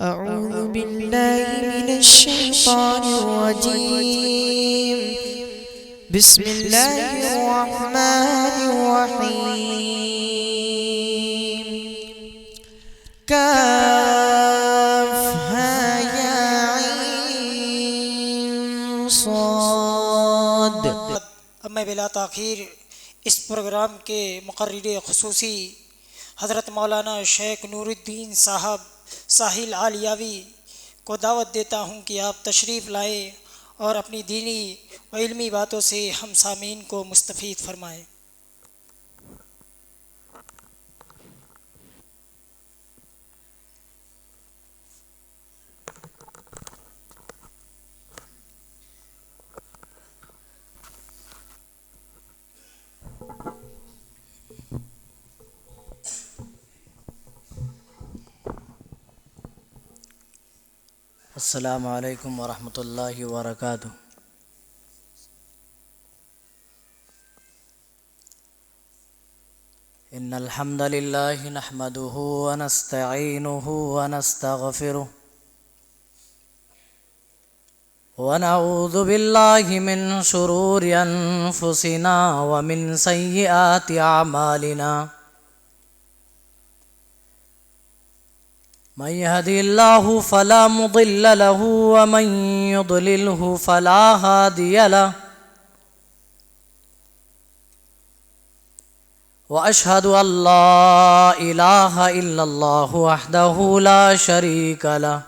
أعوذ بالله من الشيطان الرجيم. بسم الله الرحمن الرحيم. كافها يا عين صاد. اب میں بلا تاخیر اس پروگرام کے مقرر خصوصی حضرت مولانا شیخ نور الدین صاحب ساحل عالیاوی کو دعوت دیتا ہوں کہ آپ تشریف لائیں اور اپنی دینی و علمی باتوں سے ہم سامعین کو مستفید فرمائیں۔ السلام علیکم ورحمۃ اللہ وبرکاتہ۔ ان الحمد للہ نحمده ونستعینه ونستغفره ونعوذ باللہ من شرور انفسنا ومن سیئات اعمالنا، من يهدي الله فلا مضل له ومن يضلله فلا هادي له، وأشهد أن لا إله إلا الله وحده لا شريك له،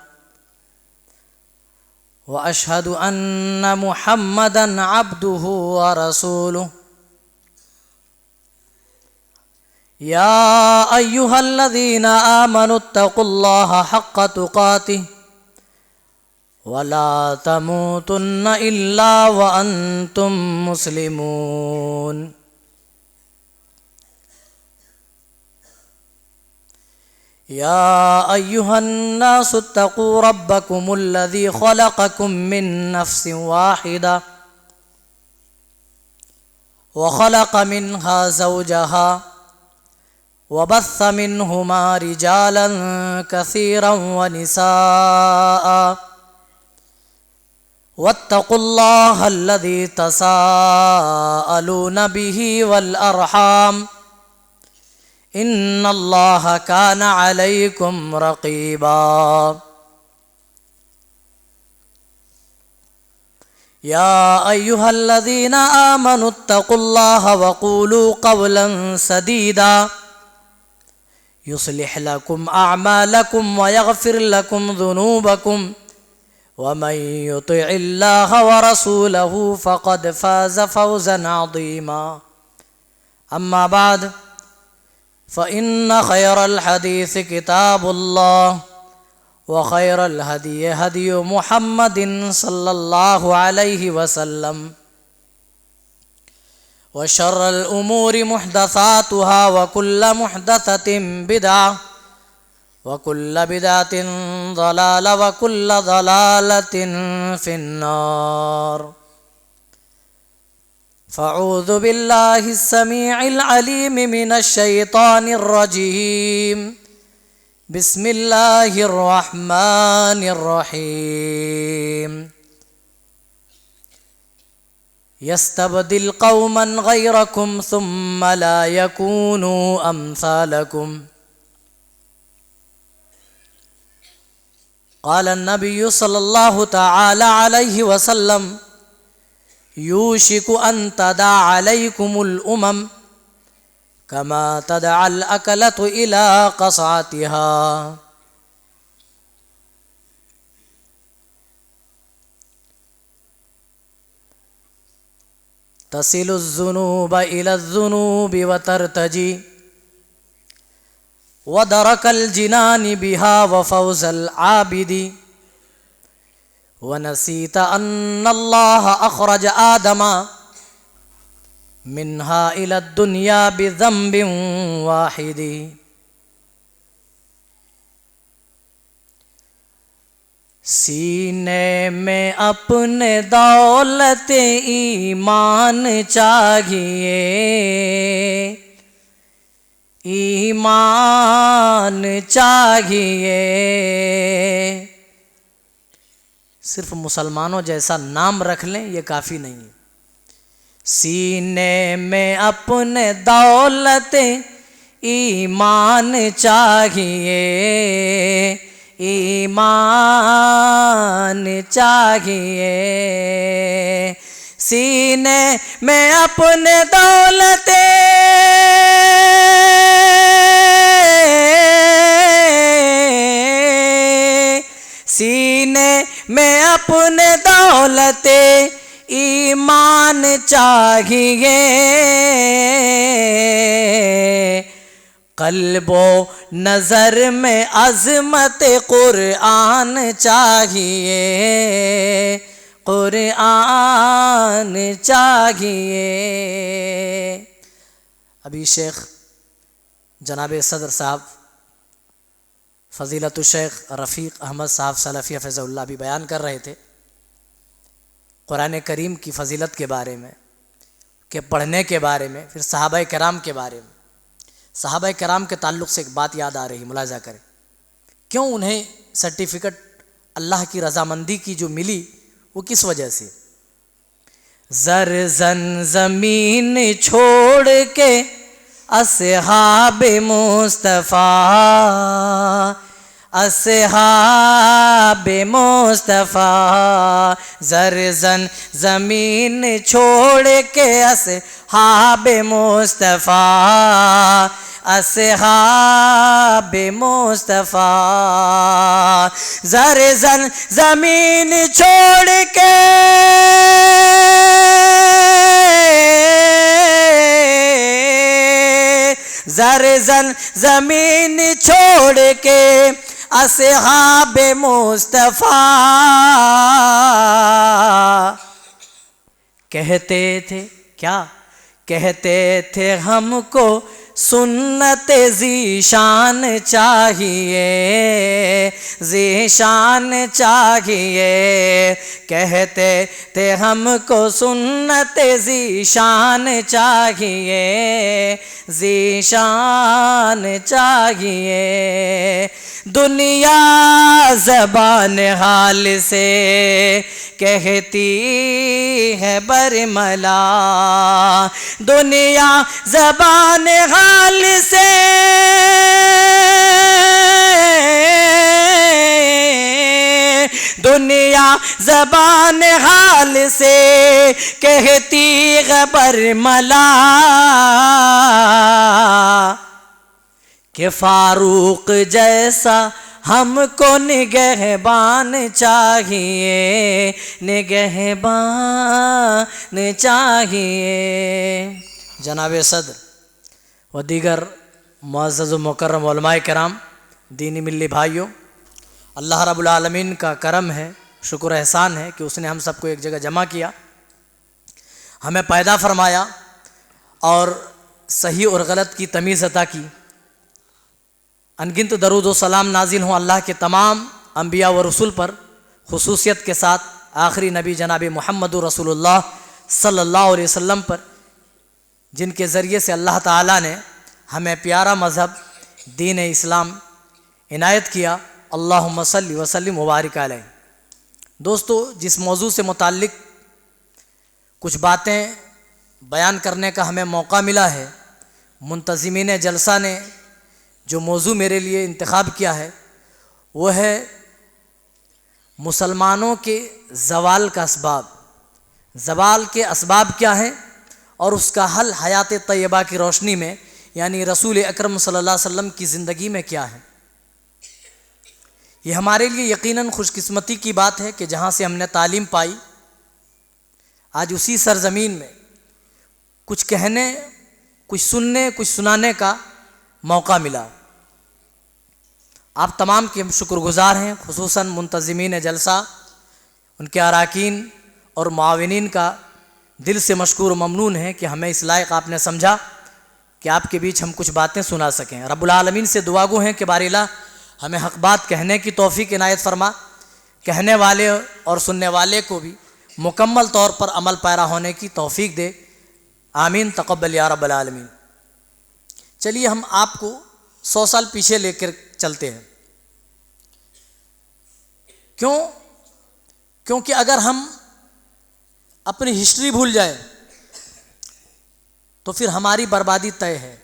وأشهد أن محمدا عبده ورسوله. يا أيها الذين آمنوا اتقوا الله حق تقاته ولا تموتن إلا وأنتم مسلمون. يا أيها الناس اتقوا ربكم الذي خلقكم من نفس واحدة وخلق منها زوجها وبث منهما رجالا كثيرا ونساء، واتقوا الله الذي تساءلون به والأرحام إن الله كان عليكم رقيبا. يا أيها الذين آمنوا اتقوا الله وقولوا قولا سديدا يصلح لكم أعمالكم ويغفر لكم ذنوبكم، ومن يطع الله ورسوله فقد فاز فوزا عظيما. أما بعد، فإن خير الحديث كتاب الله، وخير الهدي هدي محمد صلى الله عليه وسلم، وشر الأمور محدثاتها وكل محدثة بدعة وكل بدعة ضلالة وكل ضلالة في النار. فأعوذ بالله السميع العليم من الشيطان الرجيم. بسم الله الرحمن الرحيم. يستبدل قوما غيركم ثم لا يكونوا أمثالكم. قال النبي صلى الله تعالى عليه وسلم: يوشك أن تدع عليكم الأمم كما تدع الأكلة إلى قصعتها. تصل الذنوب إلى الذنوب وترتجي، ودرك الجنان بها وفوز العابد. ونسيت أن الله أخرج آدم منها إلى الدنيا بذنب واحد. سینے میں اپنے دولت ایمان چاہیے، ایمان چاہیے، صرف مسلمانوں جیسا نام رکھ لیں یہ کافی نہیں ہے. سینے میں اپنے دولت ایمان چاہیے، ایمان چاہیے. سینے میں اپنے دولت سینے میں اپنے دولت ایمان چاہیے. قلب و نظر میں عظمت قرآن چاہیے، قرآن چاہیے. ابھی شیخ جناب صدر صاحب فضیلت الشیخ رفیق احمد صاحب سلفی حفظہ اللہ بھی بیان کر رہے تھے قرآن کریم کی فضیلت کے بارے میں، کہ پڑھنے کے بارے میں، پھر صحابہ کرام کے بارے میں. صحابہ کرام کے تعلق سے ایک بات یاد آ رہی، ملاحظہ کریں کیوں انہیں سرٹیفکیٹ اللہ کی رضامندی کی جو ملی وہ کس وجہ سے. زرزن زمین چھوڑ کے اصحاب مصطفیٰ، اصحاب مصطفیٰ. زرزن زمین چھوڑ کے اصحاب مصطفیٰ، اصحاب مصطفیٰ. زرزن زمین چھوڑ کے زرزن زمین چھوڑ کے اصحاب مصطفیٰ. کہتے تھے کیا؟ کہتے تھے ہم کو سنت ذیشان چاہیے، ذیشان چاہیے. کہتے تھے ہم کو سنت ذیشان چاہیے، ذیشان چاہیے. دنیا زبان حال سے کہتی ہے برملا، دنیا زبان حال سے دنیا زبان حال سے کہتی ہے برملا کہ فاروق جیسا ہم کو نگہبان چاہیے، نگہبان چاہیے. جناب صدر و دیگر معزز و مکرم علماء کرام، دینی ملی بھائیوں، اللہ رب العالمین کا کرم ہے، شکر احسان ہے کہ اس نے ہم سب کو ایک جگہ جمع کیا، ہمیں پیدا فرمایا اور صحیح اور غلط کی تمیز عطا کی. انگنت درود و سلام نازل ہوں اللہ کے تمام انبیاء و رسول پر، خصوصیت کے ساتھ آخری نبی جناب محمد رسول اللہ صلی اللہ علیہ وسلم پر، جن کے ذریعے سے اللہ تعالیٰ نے ہمیں پیارا مذہب دین اسلام عنایت کیا. اللہم صلی وسلم مبارک علیہ. دوستو، جس موضوع سے متعلق کچھ باتیں بیان کرنے کا ہمیں موقع ملا ہے، منتظمین جلسہ نے جو موضوع میرے لیے انتخاب کیا ہے وہ ہے مسلمانوں کے زوال کا اسباب. زوال کے اسباب کیا ہیں اور اس کا حل حیات طیبہ کی روشنی میں، یعنی رسول اکرم صلی اللہ علیہ وسلم کی زندگی میں کیا ہے. یہ ہمارے لیے یقیناً خوش قسمتی کی بات ہے کہ جہاں سے ہم نے تعلیم پائی، آج اسی سرزمین میں کچھ کہنے، کچھ سننے، کچھ سنانے کا موقع ملا. آپ تمام کے شکر گزار ہیں، خصوصاً منتظمین جلسہ، ان کے اراکین اور معاونین کا دل سے مشکور و ممنون ہے کہ ہمیں اس لائق آپ نے سمجھا کہ آپ کے بیچ ہم کچھ باتیں سنا سکیں. رب العالمین سے دعا گو ہیں کہ باری اللہ ہمیں حق بات کہنے کی توفیق عنایت فرما، کہنے والے اور سننے والے کو بھی مکمل طور پر عمل پیرا ہونے کی توفیق دے. آمین تقبل یا رب العالمین. چلیے ہم آپ کو 100 سال پیچھے لے کر چلتے ہیں. کیوں کیونکہ اگر ہم اپنی ہسٹری بھول جائیں تو پھر ہماری بربادی طے ہے.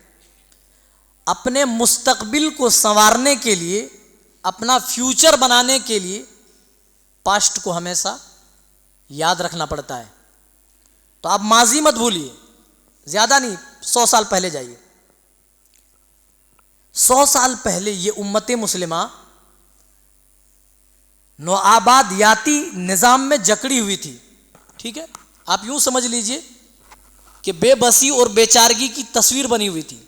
اپنے مستقبل کو سنوارنے کے لیے، اپنا فیوچر بنانے کے لیے پاسٹ کو ہمیشہ یاد رکھنا پڑتا ہے. تو آپ ماضی مت بھولیے، زیادہ نہیں، 100 سال پہلے جائیے. 100 سال پہلے یہ امت مسلمہ نوآبادیاتی نظام میں جکڑی ہوئی تھی. ٹھیک ہے، آپ یوں سمجھ لیجئے کہ بے بسی اور بے چارگی کی تصویر بنی ہوئی تھی.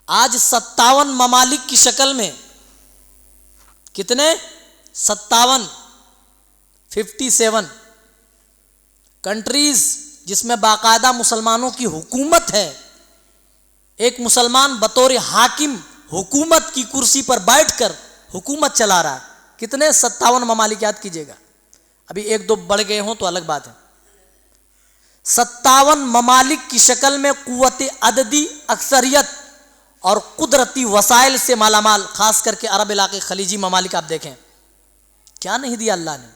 آج 57 ممالک کی شکل میں، کتنے؟ 57 کنٹریز جس میں باقاعدہ مسلمانوں کی حکومت ہے. ایک مسلمان بطور حاکم حکومت کی کرسی پر بیٹھ کر حکومت چلا رہا ہے. کتنے؟ 57 ممالک، یاد کیجئے گا. ابھی 1-2 بڑھ گئے ہوں تو الگ بات ہے. 57 ممالک کی شکل میں قوت عددی اکثریت اور قدرتی وسائل سے مالا مال، خاص کر کے عرب علاقے، خلیجی ممالک آپ دیکھیں، کیا نہیں دیا اللہ نے.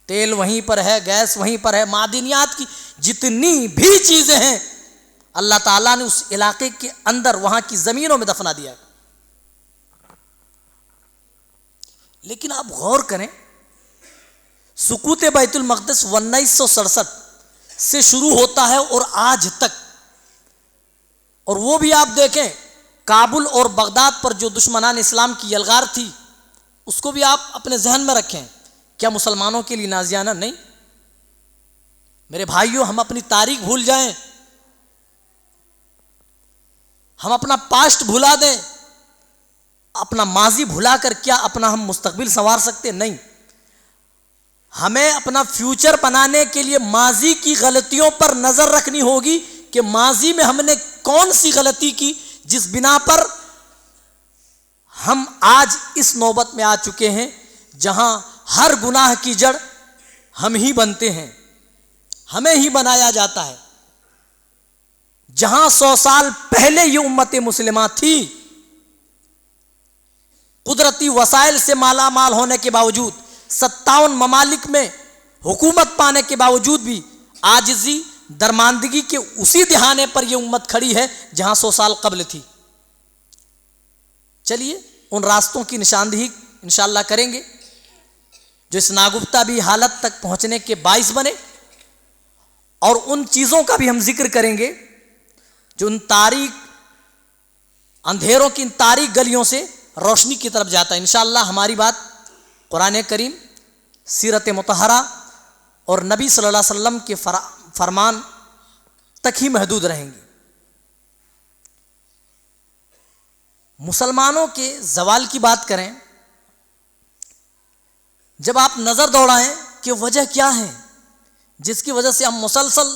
تیل وہیں پر ہے، گیس وہیں پر ہے، معدنیات کی جتنی بھی چیزیں ہیں اللہ تعالیٰ نے اس علاقے کے اندر وہاں کی زمینوں میں دفنا دیا. لیکن آپ غور کریں، سقوط بیت المقدس 1967 سے شروع ہوتا ہے اور آج تک، اور وہ بھی آپ دیکھیں کابل اور بغداد پر جو دشمنان اسلام کی یلغار تھی اس کو بھی آپ اپنے ذہن میں رکھیں. کیا مسلمانوں کے لیے نازیانہ نہیں؟ میرے بھائیوں، ہم اپنی تاریخ بھول جائیں، ہم اپنا پاسٹ بھلا دیں، اپنا ماضی بھلا کر کیا اپنا ہم مستقبل سنوار سکتے؟ نہیں. ہمیں اپنا فیوچر بنانے کے لیے ماضی کی غلطیوں پر نظر رکھنی ہوگی کہ ماضی میں ہم نے کون سی غلطی کی جس بنا پر ہم آج اس نوبت میں آ چکے ہیں جہاں ہر گناہ کی جڑ ہم ہی بنتے ہیں، ہمیں ہی بنایا جاتا ہے. جہاں 100 سال پہلے یہ امت مسلمہ تھی، قدرتی وسائل سے مالا مال ہونے کے باوجود، 57 ممالک میں حکومت پانے کے باوجود بھی عاجزی، درماندگی کے اسی دہانے پر یہ امت کھڑی ہے جہاں 100 سال قبل تھی. چلیے ان راستوں کی نشاندہی انشاءاللہ کریں گے جو اس ناگفتہ بھی حالت تک پہنچنے کے باعث بنے، اور ان چیزوں کا بھی ہم ذکر کریں گے جو ان تاریک اندھیروں کی ان تاریک گلیوں سے روشنی کی طرف جاتا ہے. انشاءاللہ ہماری بات قرآن کریم، سیرت مطہرہ اور نبی صلی اللہ علیہ وسلم کے فرمان تک ہی محدود رہیں گی. مسلمانوں کے زوال کی بات کریں، جب آپ نظر دوڑائیں کہ وجہ کیا ہے جس کی وجہ سے ہم مسلسل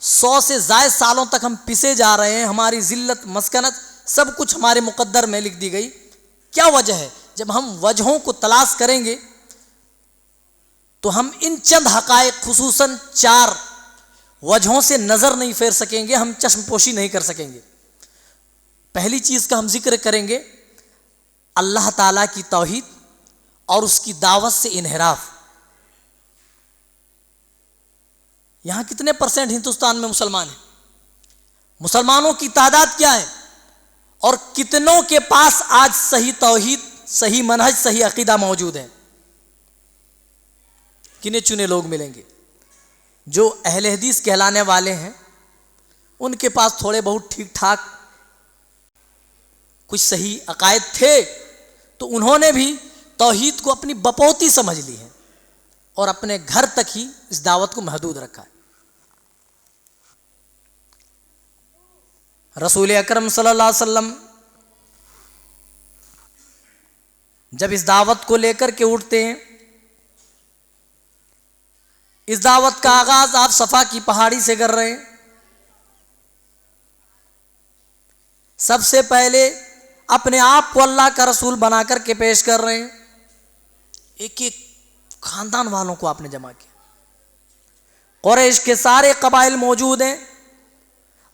100 سے زائد سالوں تک ہم پسے جا رہے ہیں، ہماری ذلت، مسکنت سب کچھ ہمارے مقدر میں لکھ دی گئی. کیا وجہ ہے؟ جب ہم وجہوں کو تلاش کریں گے تو ہم ان چند حقائق، خصوصاً 4 وجہوں سے نظر نہیں پھیر سکیں گے، ہم چشم پوشی نہیں کر سکیں گے. پہلی چیز کا ہم ذکر کریں گے اللہ تعالیٰ کی توحید اور اس کی دعوت سے انحراف. یہاں کتنے % ہندوستان میں مسلمان ہیں؟ مسلمانوں کی تعداد کیا ہے؟ اور کتنوں کے پاس آج صحیح توحید، صحیح منہج، صحیح عقیدہ موجود ہے؟ گنے چنے لوگ ملیں گے. جو اہل حدیث کہلانے والے ہیں ان کے پاس تھوڑے بہت ٹھیک ٹھاک کچھ صحیح عقائد تھے، تو انہوں نے بھی توحید کو اپنی بپوتی سمجھ لی ہے اور اپنے گھر تک ہی اس دعوت کو محدود رکھا ہے. رسول اکرم صلی اللہ علیہ وسلم جب اس دعوت کو لے کر کے اٹھتے ہیں، اس دعوت کا آغاز آپ صفا کی پہاڑی سے کر رہے ہیں. سب سے پہلے اپنے آپ کو اللہ کا رسول بنا کر کے پیش کر رہے ہیں. ایک ایک خاندان والوں کو آپ نے جمع کیا. قریش کے سارے قبائل موجود ہیں،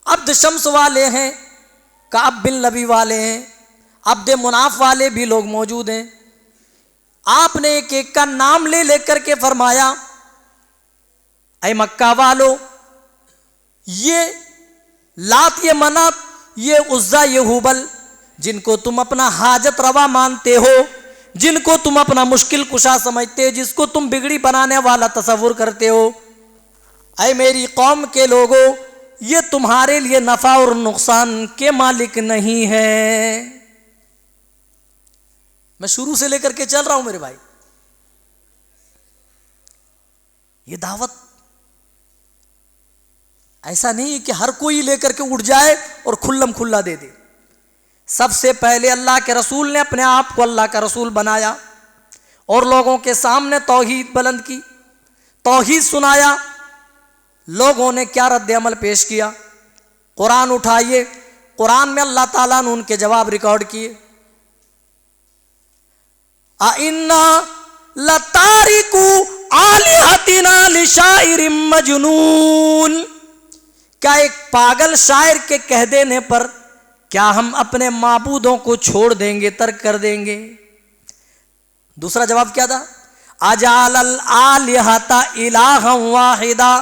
عبد شمس والے ہیں، کعب بن لبی والے ہیں، عبد مناف والے بھی لوگ موجود ہیں. آپ نے ایک ایک کا نام لے لے کر کے فرمایا اے مکہ والو، یہ لات، یہ منات، یہ عزا، یہ ہبل، جن کو تم اپنا حاجت روا مانتے ہو، جن کو تم اپنا مشکل کشا سمجھتے، جس کو تم بگڑی بنانے والا تصور کرتے ہو، اے میری قوم کے لوگوں، یہ تمہارے لیے نفع اور نقصان کے مالک نہیں ہے۔ میں شروع سے لے کر کے چل رہا ہوں میرے بھائی۔ یہ دعوت ایسا نہیں کہ ہر کوئی لے کر کے اٹھ جائے اور کھلم کھلا دے دے۔ سب سے پہلے اللہ کے رسول نے اپنے آپ کو اللہ کا رسول بنایا اور لوگوں کے سامنے توحید بلند کی، توحید سنایا۔ لوگوں نے کیا رد عمل پیش کیا؟ قرآن اٹھائیے، قرآن میں اللہ تعالیٰ نے ان کے جواب ریکارڈ کیے۔ اِنَّا لَتَارِكُو آلِهَتِنَا لِشَاعِرٍ مَجْنُونٍ، کیا ایک پاگل شاعر کے کہہ دینے پر کیا ہم اپنے معبودوں کو چھوڑ دیں گے، ترک کر دیں گے؟ دوسرا جواب کیا تھا؟ اجعل الآلہۃ الہا واحدا،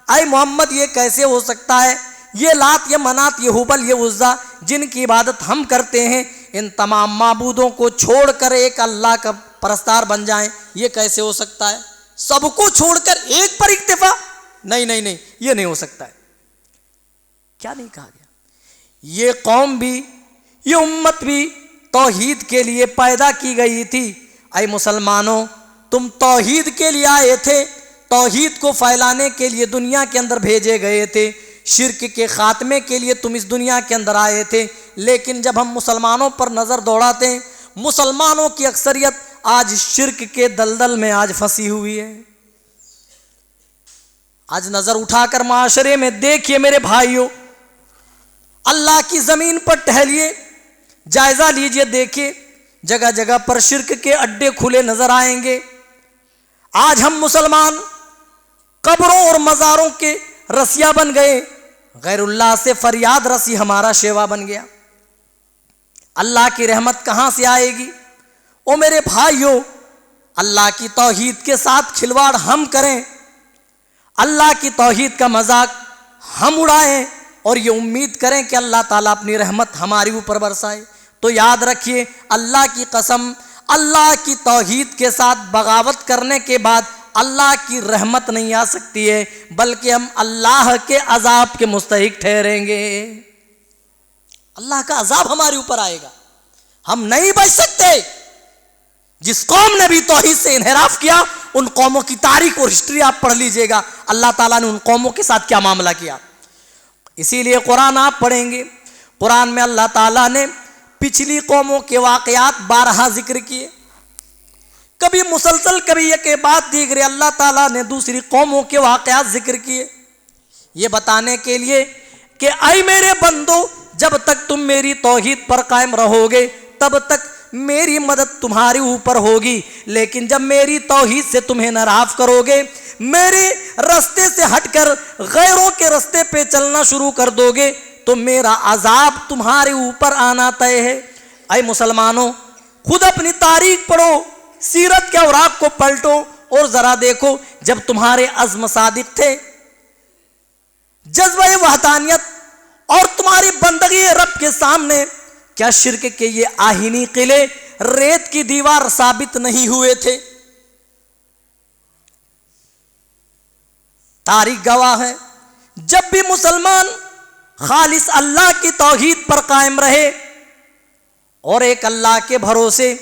اے محمد یہ کیسے ہو سکتا ہے؟ یہ لات، یہ منات، یہ ہبل، یہ عزا جن کی عبادت ہم کرتے ہیں، ان تمام معبودوں کو چھوڑ کر ایک اللہ کا پرستار بن جائیں، یہ کیسے ہو سکتا ہے؟ سب کو چھوڑ کر ایک پر اکتفا؟ نہیں نہیں نہیں، یہ نہیں ہو سکتا ہے۔ کیا نہیں کہا گیا؟ یہ قوم بھی، یہ امت بھی توحید کے لیے پیدا کی گئی تھی۔ اے مسلمانوں، تم توحید کے لیے آئے تھے، توحید کو پھیلانے کے لیے دنیا کے اندر بھیجے گئے تھے، شرک کے خاتمے کے لیے تم اس دنیا کے اندر آئے تھے۔ لیکن جب ہم مسلمانوں پر نظر دوڑاتے ہیں، مسلمانوں کی اکثریت آج شرک کے دلدل میں آج پھنسی ہوئی ہے۔ آج نظر اٹھا کر معاشرے میں دیکھیے میرے بھائیوں، اللہ کی زمین پر ٹہلیے، جائزہ لیجئے، دیکھیے جگہ جگہ پر شرک کے اڈے کھلے نظر آئیں گے۔ آج ہم مسلمان قبروں اور مزاروں کے رسیا بن گئے، غیر اللہ سے فریاد رسی ہمارا شیوا بن گیا۔ اللہ کی رحمت کہاں سے آئے گی؟ او میرے بھائیوں، اللہ کی توحید کے ساتھ کھلواڑ ہم کریں، اللہ کی توحید کا مذاق ہم اڑائیں اور یہ امید کریں کہ اللہ تعالیٰ اپنی رحمت ہمارے اوپر برسائے، تو یاد رکھیے اللہ کی قسم، اللہ کی توحید کے ساتھ بغاوت کرنے کے بعد اللہ کی رحمت نہیں آ سکتی ہے، بلکہ ہم اللہ کے عذاب کے مستحق ٹھہریں گے۔ اللہ کا عذاب ہمارے اوپر آئے گا، ہم نہیں بچ سکتے۔ جس قوم نے بھی توحید سے انحراف کیا، ان قوموں کی تاریخ اور ہسٹری آپ پڑھ لیجئے گا، اللہ تعالیٰ نے ان قوموں کے ساتھ کیا معاملہ کیا۔ اسی لیے قرآن آپ پڑھیں گے، قرآن میں اللہ تعالیٰ نے پچھلی قوموں کے واقعات 12 ذکر کیے، کبھی مسلسل، کبھی ایک کے بعد دیگرے اللہ تعالیٰ نے دوسری قوموں کے واقعات ذکر کیے، یہ بتانے کے لیے کہ اے میرے بندو، جب تک تم میری توحید پر قائم رہو گے تب تک میری مدد تمہارے اوپر ہوگی، لیکن جب میری توحید سے تمہیں انحراف کرو گے، میرے رستے سے ہٹ کر غیروں کے رستے پہ چلنا شروع کر دو گے، تو میرا عذاب تمہارے اوپر آنا طے ہے۔ اے مسلمانوں، خود اپنی تاریخ پڑھو، سیرت کے اوراق کو پلٹو اور ذرا دیکھو، جب تمہارے عزم صادق تھے، جذبہ وحدانیت اور تمہاری بندگی رب کے سامنے، کیا شرک کے یہ آہینی قلعے ریت کی دیوار ثابت نہیں ہوئے تھے؟ تاریخ گواہ ہے، جب بھی مسلمان خالص اللہ کی توحید پر قائم رہے اور ایک اللہ کے بھروسے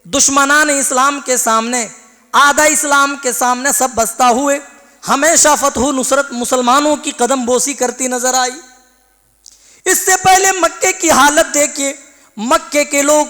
دشمنان اسلام کے سامنے، اعداء اسلام کے سامنے سب بستہ ہوئے، ہمیشہ فتح و نصرت مسلمانوں کی قدم بوسی کرتی نظر آئی۔ اس سے پہلے مکے کی حالت دیکھیے، مکے کے لوگ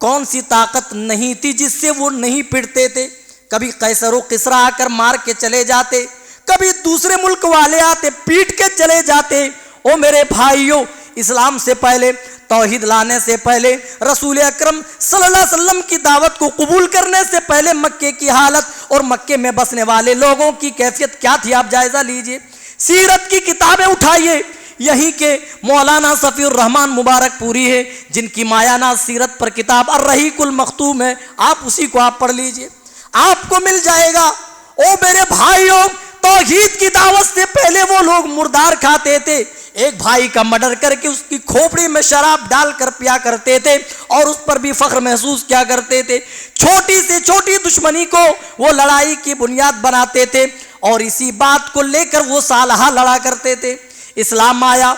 کون سی طاقت نہیں تھی جس سے وہ نہیں پڑتے تھے، کبھی قیصر و کسریٰ آ کر مار کے چلے جاتے، کبھی دوسرے ملک والے آتے پیٹ کے چلے جاتے۔ او میرے بھائیوں، اسلام سے پہلے، توحید لانے سے پہلے، رسول اکرم صلی اللہ علیہ وسلم کی دعوت کو قبول کرنے سے پہلے مکے کی حالت اور مکے میں بسنے والے لوگوں کی کیفیت کیا تھی، آپ جائزہ لیجئے۔ سیرت کی کتابیں اٹھائیے، یہیں کے مولانا صفی الرحمان مبارک پوری ہے جن کی مایانہ سیرت پر کتاب الرحیق المختوم ہے، آپ اسی کو آپ پڑھ لیجئے، آپ کو مل جائے گا۔ او میرے بھائیوں، توحید کی دعوت سے پہلے وہ لوگ مردار کھاتے تھے، ایک بھائی کا مرڈر کر کے اس کی کھوپڑی میں شراب ڈال کر پیا کرتے تھے اور اس پر بھی فخر محسوس کیا کرتے تھے، چھوٹی سے چھوٹی دشمنی کو وہ لڑائی کی بنیاد بناتے تھے اور اسی بات کو لے کر وہ سالہا لڑا کرتے تھے۔ اسلام آیا،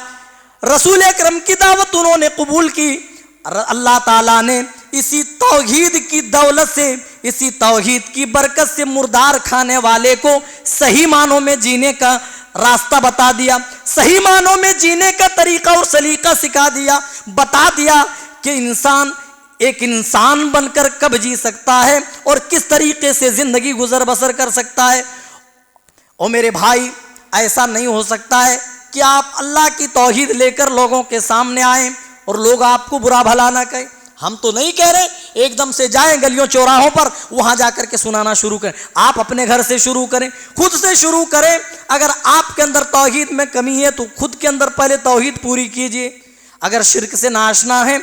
رسول اکرم کی دعوت انہوں نے قبول کی، اللہ تعالیٰ نے اسی توحید کی دولت سے، اسی توحید کی برکت سے مردار کھانے والے کو صحیح معنوں میں جینے کا راستہ بتا دیا، صحیح معنوں میں جینے کا طریقہ اور سلیقہ سکھا دیا، بتا دیا کہ انسان ایک انسان بن کر کب جی سکتا ہے اور کس طریقے سے زندگی گزر بسر کر سکتا ہے۔ اور میرے بھائی، ایسا نہیں ہو سکتا ہے کہ آپ اللہ کی توحید لے کر لوگوں کے سامنے آئیں اور لوگ آپ کو برا بھلا نہ کہیں۔ ہم تو نہیں کہہ رہے ایک دم سے جائیں گلیوں چوراہوں پر وہاں جا کر کے سنانا شروع کریں، آپ اپنے گھر سے شروع کریں، خود سے شروع کریں۔ اگر آپ کے اندر توحید میں کمی ہے تو خود کے اندر پہلے توحید پوری کیجئے۔ اگر شرک سے ناشنا ہے،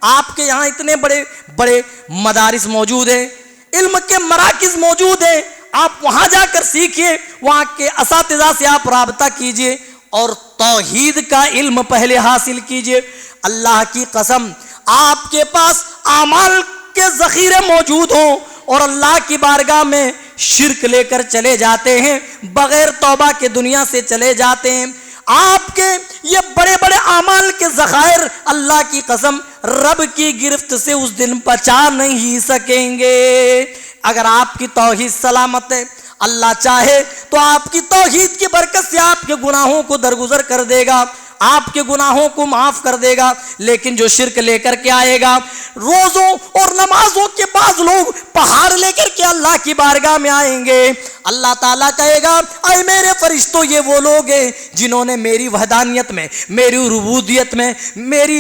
آپ کے یہاں اتنے بڑے بڑے مدارس موجود ہیں، علم کے مراکز موجود ہیں، آپ وہاں جا کر سیکھیے، وہاں کے اساتذہ سے آپ رابطہ کیجئے اور توحید کا علم پہلے حاصل کیجئے۔ اللہ کی قسم، آپ کے پاس اعمال کے ذخیرے موجود ہوں اور اللہ کی بارگاہ میں شرک لے کر چلے جاتے ہیں، بغیر توبہ کے دنیا سے چلے جاتے ہیں، آپ کے یہ بڑے بڑے اعمال کے ذخائر اللہ کی قسم رب کی گرفت سے اس دن بچا نہیں سکیں گے۔ اگر آپ کی توحید سلامت ہے، اللہ چاہے تو آپ کی توحید کی برکت سے آپ کے گناہوں کو درگزر کر دے گا، آپ کے گناہوں کو معاف کر دے گا۔ لیکن جو شرک لے کر کے آئے گا، روزوں اور نمازوں کے بعد لوگ پہاڑ لے کر کے اللہ کی بارگاہ میں آئیں گے، اللہ تعالیٰ کہے گا اے میرے فرشتوں، یہ وہ لوگ ہیں جنہوں نے میری وحدانیت میں، میری ربوبیت میں، میری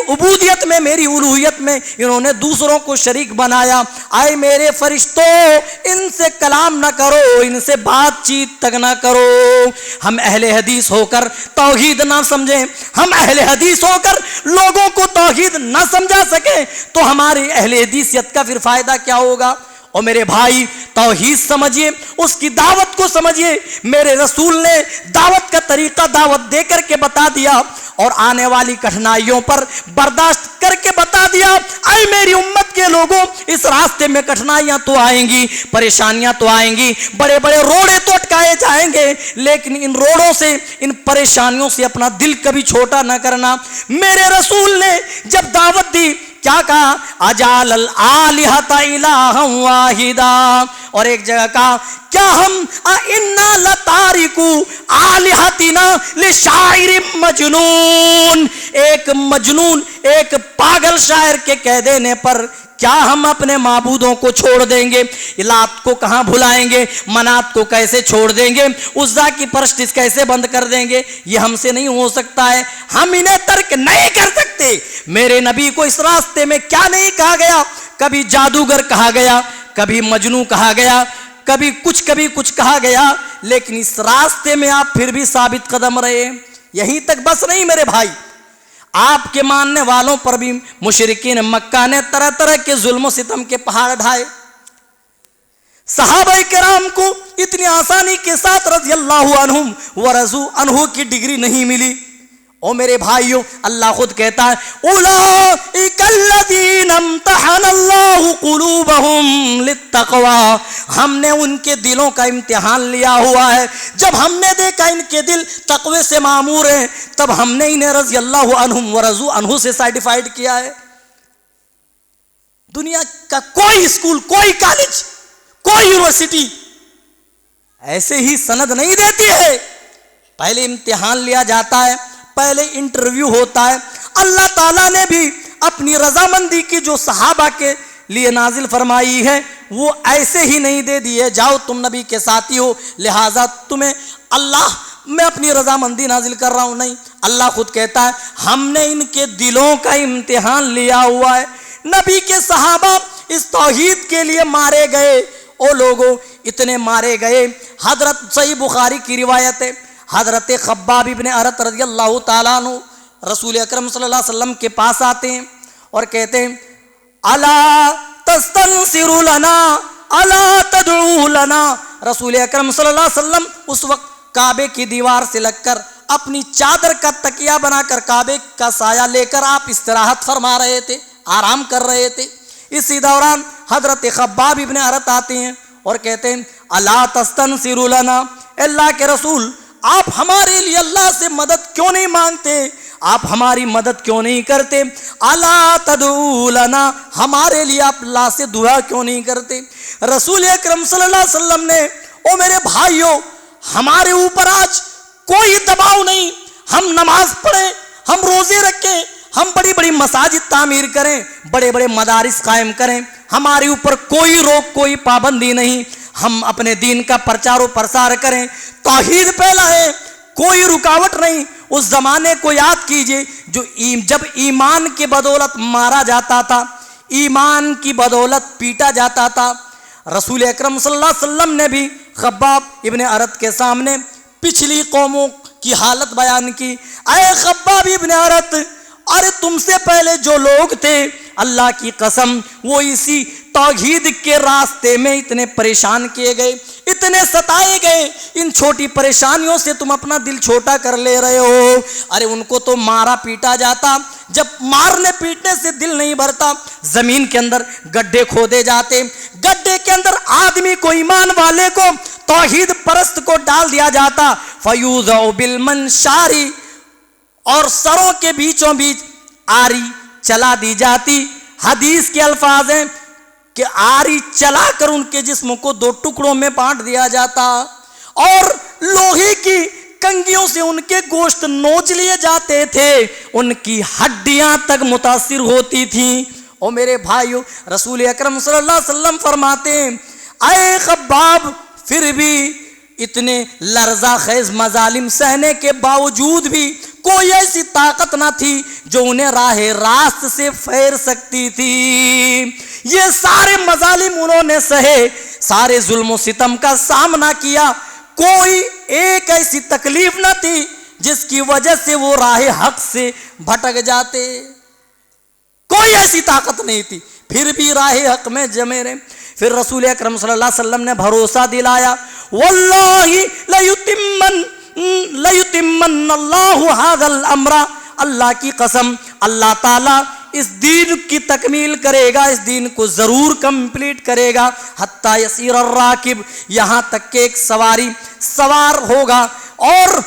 عبودیت میں، میری الوہیت میں انہوں نے دوسروں کو شریک بنایا۔ اے میرے فرشتوں، ان سے کلام نہ کرو، ان سے بات چیت تک نہ کرو۔ ہم اہل حدیث ہو کر توحید نہ سمجھیں، ہم اہل حدیث ہو کر لوگوں کو توحید نہ سمجھا سکیں تو ہماری اہل حدیثیت کا پھر فائدہ کیا ہوگا؟ اور میرے بھائی، توحید سمجھیے، اس کی دعوت کو سمجھیے۔ میرے رسول نے دعوت کا طریقہ دعوت دے کر کے بتا دیا اور آنے والی کٹھنائیوں پر برداشت کر کے بتا دیا اے میری امت کے لوگوں، اس راستے میں کٹھنائیاں تو آئیں گی، پریشانیاں تو آئیں گی، بڑے بڑے روڑے تو اٹکائے جائیں گے، لیکن ان روڑوں سے، ان پریشانیوں سے اپنا دل کبھی چھوٹا نہ کرنا۔ میرے رسول نے جب دعوت دی کیا کہا؟ اجعل الآلہۃ الہا واحدا، اور ایک جگہ کہا کیا ہم انا لتارکو آلہتنا لشاعر مجنون، ایک مجنون، ایک پاگل شاعر کے کہہ دینے پر کیا ہم اپنے معبودوں کو چھوڑ دیں گے؟ لات کو کہاں بھلائیں گے؟ منات کو کیسے چھوڑ دیں گے؟ عزا کی پرستش کیسے بند کر دیں گے؟ یہ ہم سے نہیں ہو سکتا ہے، ہم انہیں ترک نہیں کر سکتے۔ میرے نبی کو اس راستے میں کیا نہیں کہا گیا؟ کبھی جادوگر کہا گیا، کبھی مجنوں کہا گیا، کبھی کچھ کہا گیا، لیکن اس راستے میں آپ پھر بھی ثابت قدم رہے۔ یہیں تک بس نہیں میرے بھائی، آپ کے ماننے والوں پر بھی مشرکین مکہ نے طرح طرح کے ظلم و ستم کے پہاڑ ڈھائے۔ صحابہ کرام کو اتنی آسانی کے ساتھ رضی اللہ عنہم ورضوا عنہ کی ڈگری نہیں ملی۔ او میرے بھائیوں، اللہ خود کہتا ہے اولئک الذین امتحن اللہ قلوبہم للتقوی، ہم نے ان کے دلوں کا امتحان لیا ہوا ہے۔ جب ہم نے دیکھا ان کے دل تقوی سے معمور ہیں، تب ہم نے انہیں رضی اللہ عنہم ورضوا عنہ سے سرٹیفائیڈ کیا ہے۔ دنیا کا کوئی اسکول، کوئی کالج، کوئی یونیورسٹی ایسے ہی سند نہیں دیتی ہے، پہلے امتحان لیا جاتا ہے، پہلے انٹرویو ہوتا ہے۔ اللہ تعالیٰ نے بھی اپنی رضامندی کی جو صحابہ کے لیے نازل فرمائی ہے وہ ایسے ہی نہیں دے دیے جاؤ تم نبی کے ساتھی ہو لہٰذا تمہیں اللہ میں اپنی رضامندی نازل کر رہا ہوں، نہیں، اللہ خود کہتا ہے ہم نے ان کے دلوں کا امتحان لیا ہوا ہے۔ نبی کے صحابہ اس توحید کے لیے مارے گئے، او لوگوں اتنے مارے گئے، حضرت صحیح بخاری کی روایت ہے، حضرت خباب ابن ارت رضی اللہ تعالیٰ عنہ رسول اکرم صلی اللہ علیہ وسلم کے پاس آتے ہیں اور کہتے ہیں الا تستنصر لنا الا تدعو لنا. رسول اکرم صلی اللہ علیہ وسلم اس وقت کعبے کی دیوار سے لگ کر اپنی چادر کا تکیہ بنا کر کعبے کا سایہ لے کر آپ استراحت فرما رہے تھے، آرام کر رہے تھے. اسی دوران حضرت خباب ابن ارت آتے ہیں اور کہتے ہیں الا تستنصر لنا، اللہ کے رسول آپ ہمارے لیے اللہ سے مدد کیوں نہیں مانگتے، آپ ہماری مدد کیوں نہیں کرتے، الا تدعو لنا، ہمارے لیے آپ اللہ سے دعا کیوں نہیں کرتے. رسول اکرم صلی اللہ علیہ وسلم نے او میرے بھائیوں ہمارے اوپر آج کوئی دباؤ نہیں، ہم نماز پڑھیں، ہم روزے رکھیں، ہم بڑی بڑی مساجد تعمیر کریں، بڑے بڑے مدارس قائم کریں، ہمارے اوپر کوئی روک کوئی پابندی نہیں، ہم اپنے دین کا پرچار و پرسار کریں، توحید پھیلائیں، کوئی رکاوٹ نہیں. اس زمانے کو یاد کیجئے جب ایمان کی بدولت مارا جاتا تھا، ایمان کی بدولت پیٹا جاتا تھا. رسول اکرم صلی اللہ علیہ وسلم نے بھی خباب ابن ارت کے سامنے پچھلی قوموں کی حالت بیان کی. اے خباب ابن ارت، ارے تم سے پہلے جو لوگ تھے اللہ کی قسم وہ اسی توحید کے راستے میں اتنے پریشان کیے گئے، اتنے ستائے گئے، ان چھوٹی پریشانیوں سے تم اپنا دل چھوٹا کر لے رہے ہو. ارے ان کو تو مارا پیٹا جاتا، جب مارنے پیٹنے سے دل نہیں بھرتا زمین کے اندر گڈھے کھودے جاتے، گڈھے کے اندر آدمی کو، ایمان والے کو، توحید پرست کو ڈال دیا جاتا. فیوضع بالمنشاری، اور سروں کے بیچوں بیچ آری چلا دی جاتی. حدیث کے الفاظ ہیں کہ آری چلا کر ان کے جسم کو دو ٹکڑوں میں بانٹ دیا جاتا اور لوہے کی کنگھیوں سے ان کے گوشت نوچ لیے جاتے تھے، ان کی ہڈیاں تک متاثر ہوتی تھیں. اور میرے بھائیو رسول اکرم صلی اللہ علیہ وسلم فرماتے ہیں اے خباب، پھر بھی اتنے لرزہ خیز مظالم سہنے کے باوجود بھی کوئی ایسی طاقت نہ تھی جو انہیں راہ راست سے پھیر سکتی تھی. یہ سارے مظالم انہوں نے سہے، سارے ظلم و ستم کا سامنا کیا، کوئی ایک ایسی تکلیف نہ تھی جس کی وجہ سے وہ راہ حق سے بھٹک جاتے، کوئی ایسی طاقت نہیں تھی، پھر بھی راہ حق میں جمے رہے. پھر رسول اکرم صلی اللہ علیہ وسلم نے بھروسہ دلایا واللہ لیتمن اللہ ھذا الامر، اللہ کی قسم اللہ تعالیٰ اس دین کی تکمیل کرے گا، اس دین کو ضرور کمپلیٹ کرے گا. حتی یسیر الراکب، یہاں تک کہ ایک سواری سوار ہوگا اور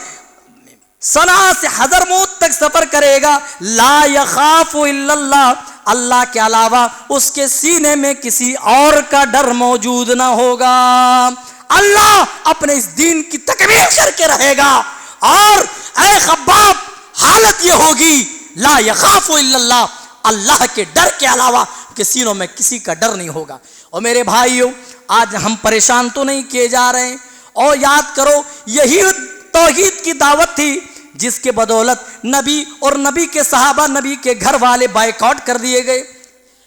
صنعاء سے حضرموت تک سفر کرے گا، لا یخاف الا اللہ، اللہ کے علاوہ اس کے سینے میں کسی اور کا ڈر موجود نہ ہوگا. اللہ اپنے اس دین کی تکمیل کر کے رہے گا. اور اے خباب حالت یہ ہوگی لا یخاف الا اللہ، اللہ کے ڈر کے علاوہ کہ سینوں میں کسی کا ڈر نہیں ہوگا. اور میرے بھائیوں آج ہم پریشان تو نہیں کیے جا رہے ہیں، اور یاد کرو یہی توحید کی دعوت تھی جس کے بدولت نبی اور نبی کے صحابہ، نبی کے گھر والے بائیکاٹ کر دیے گئے.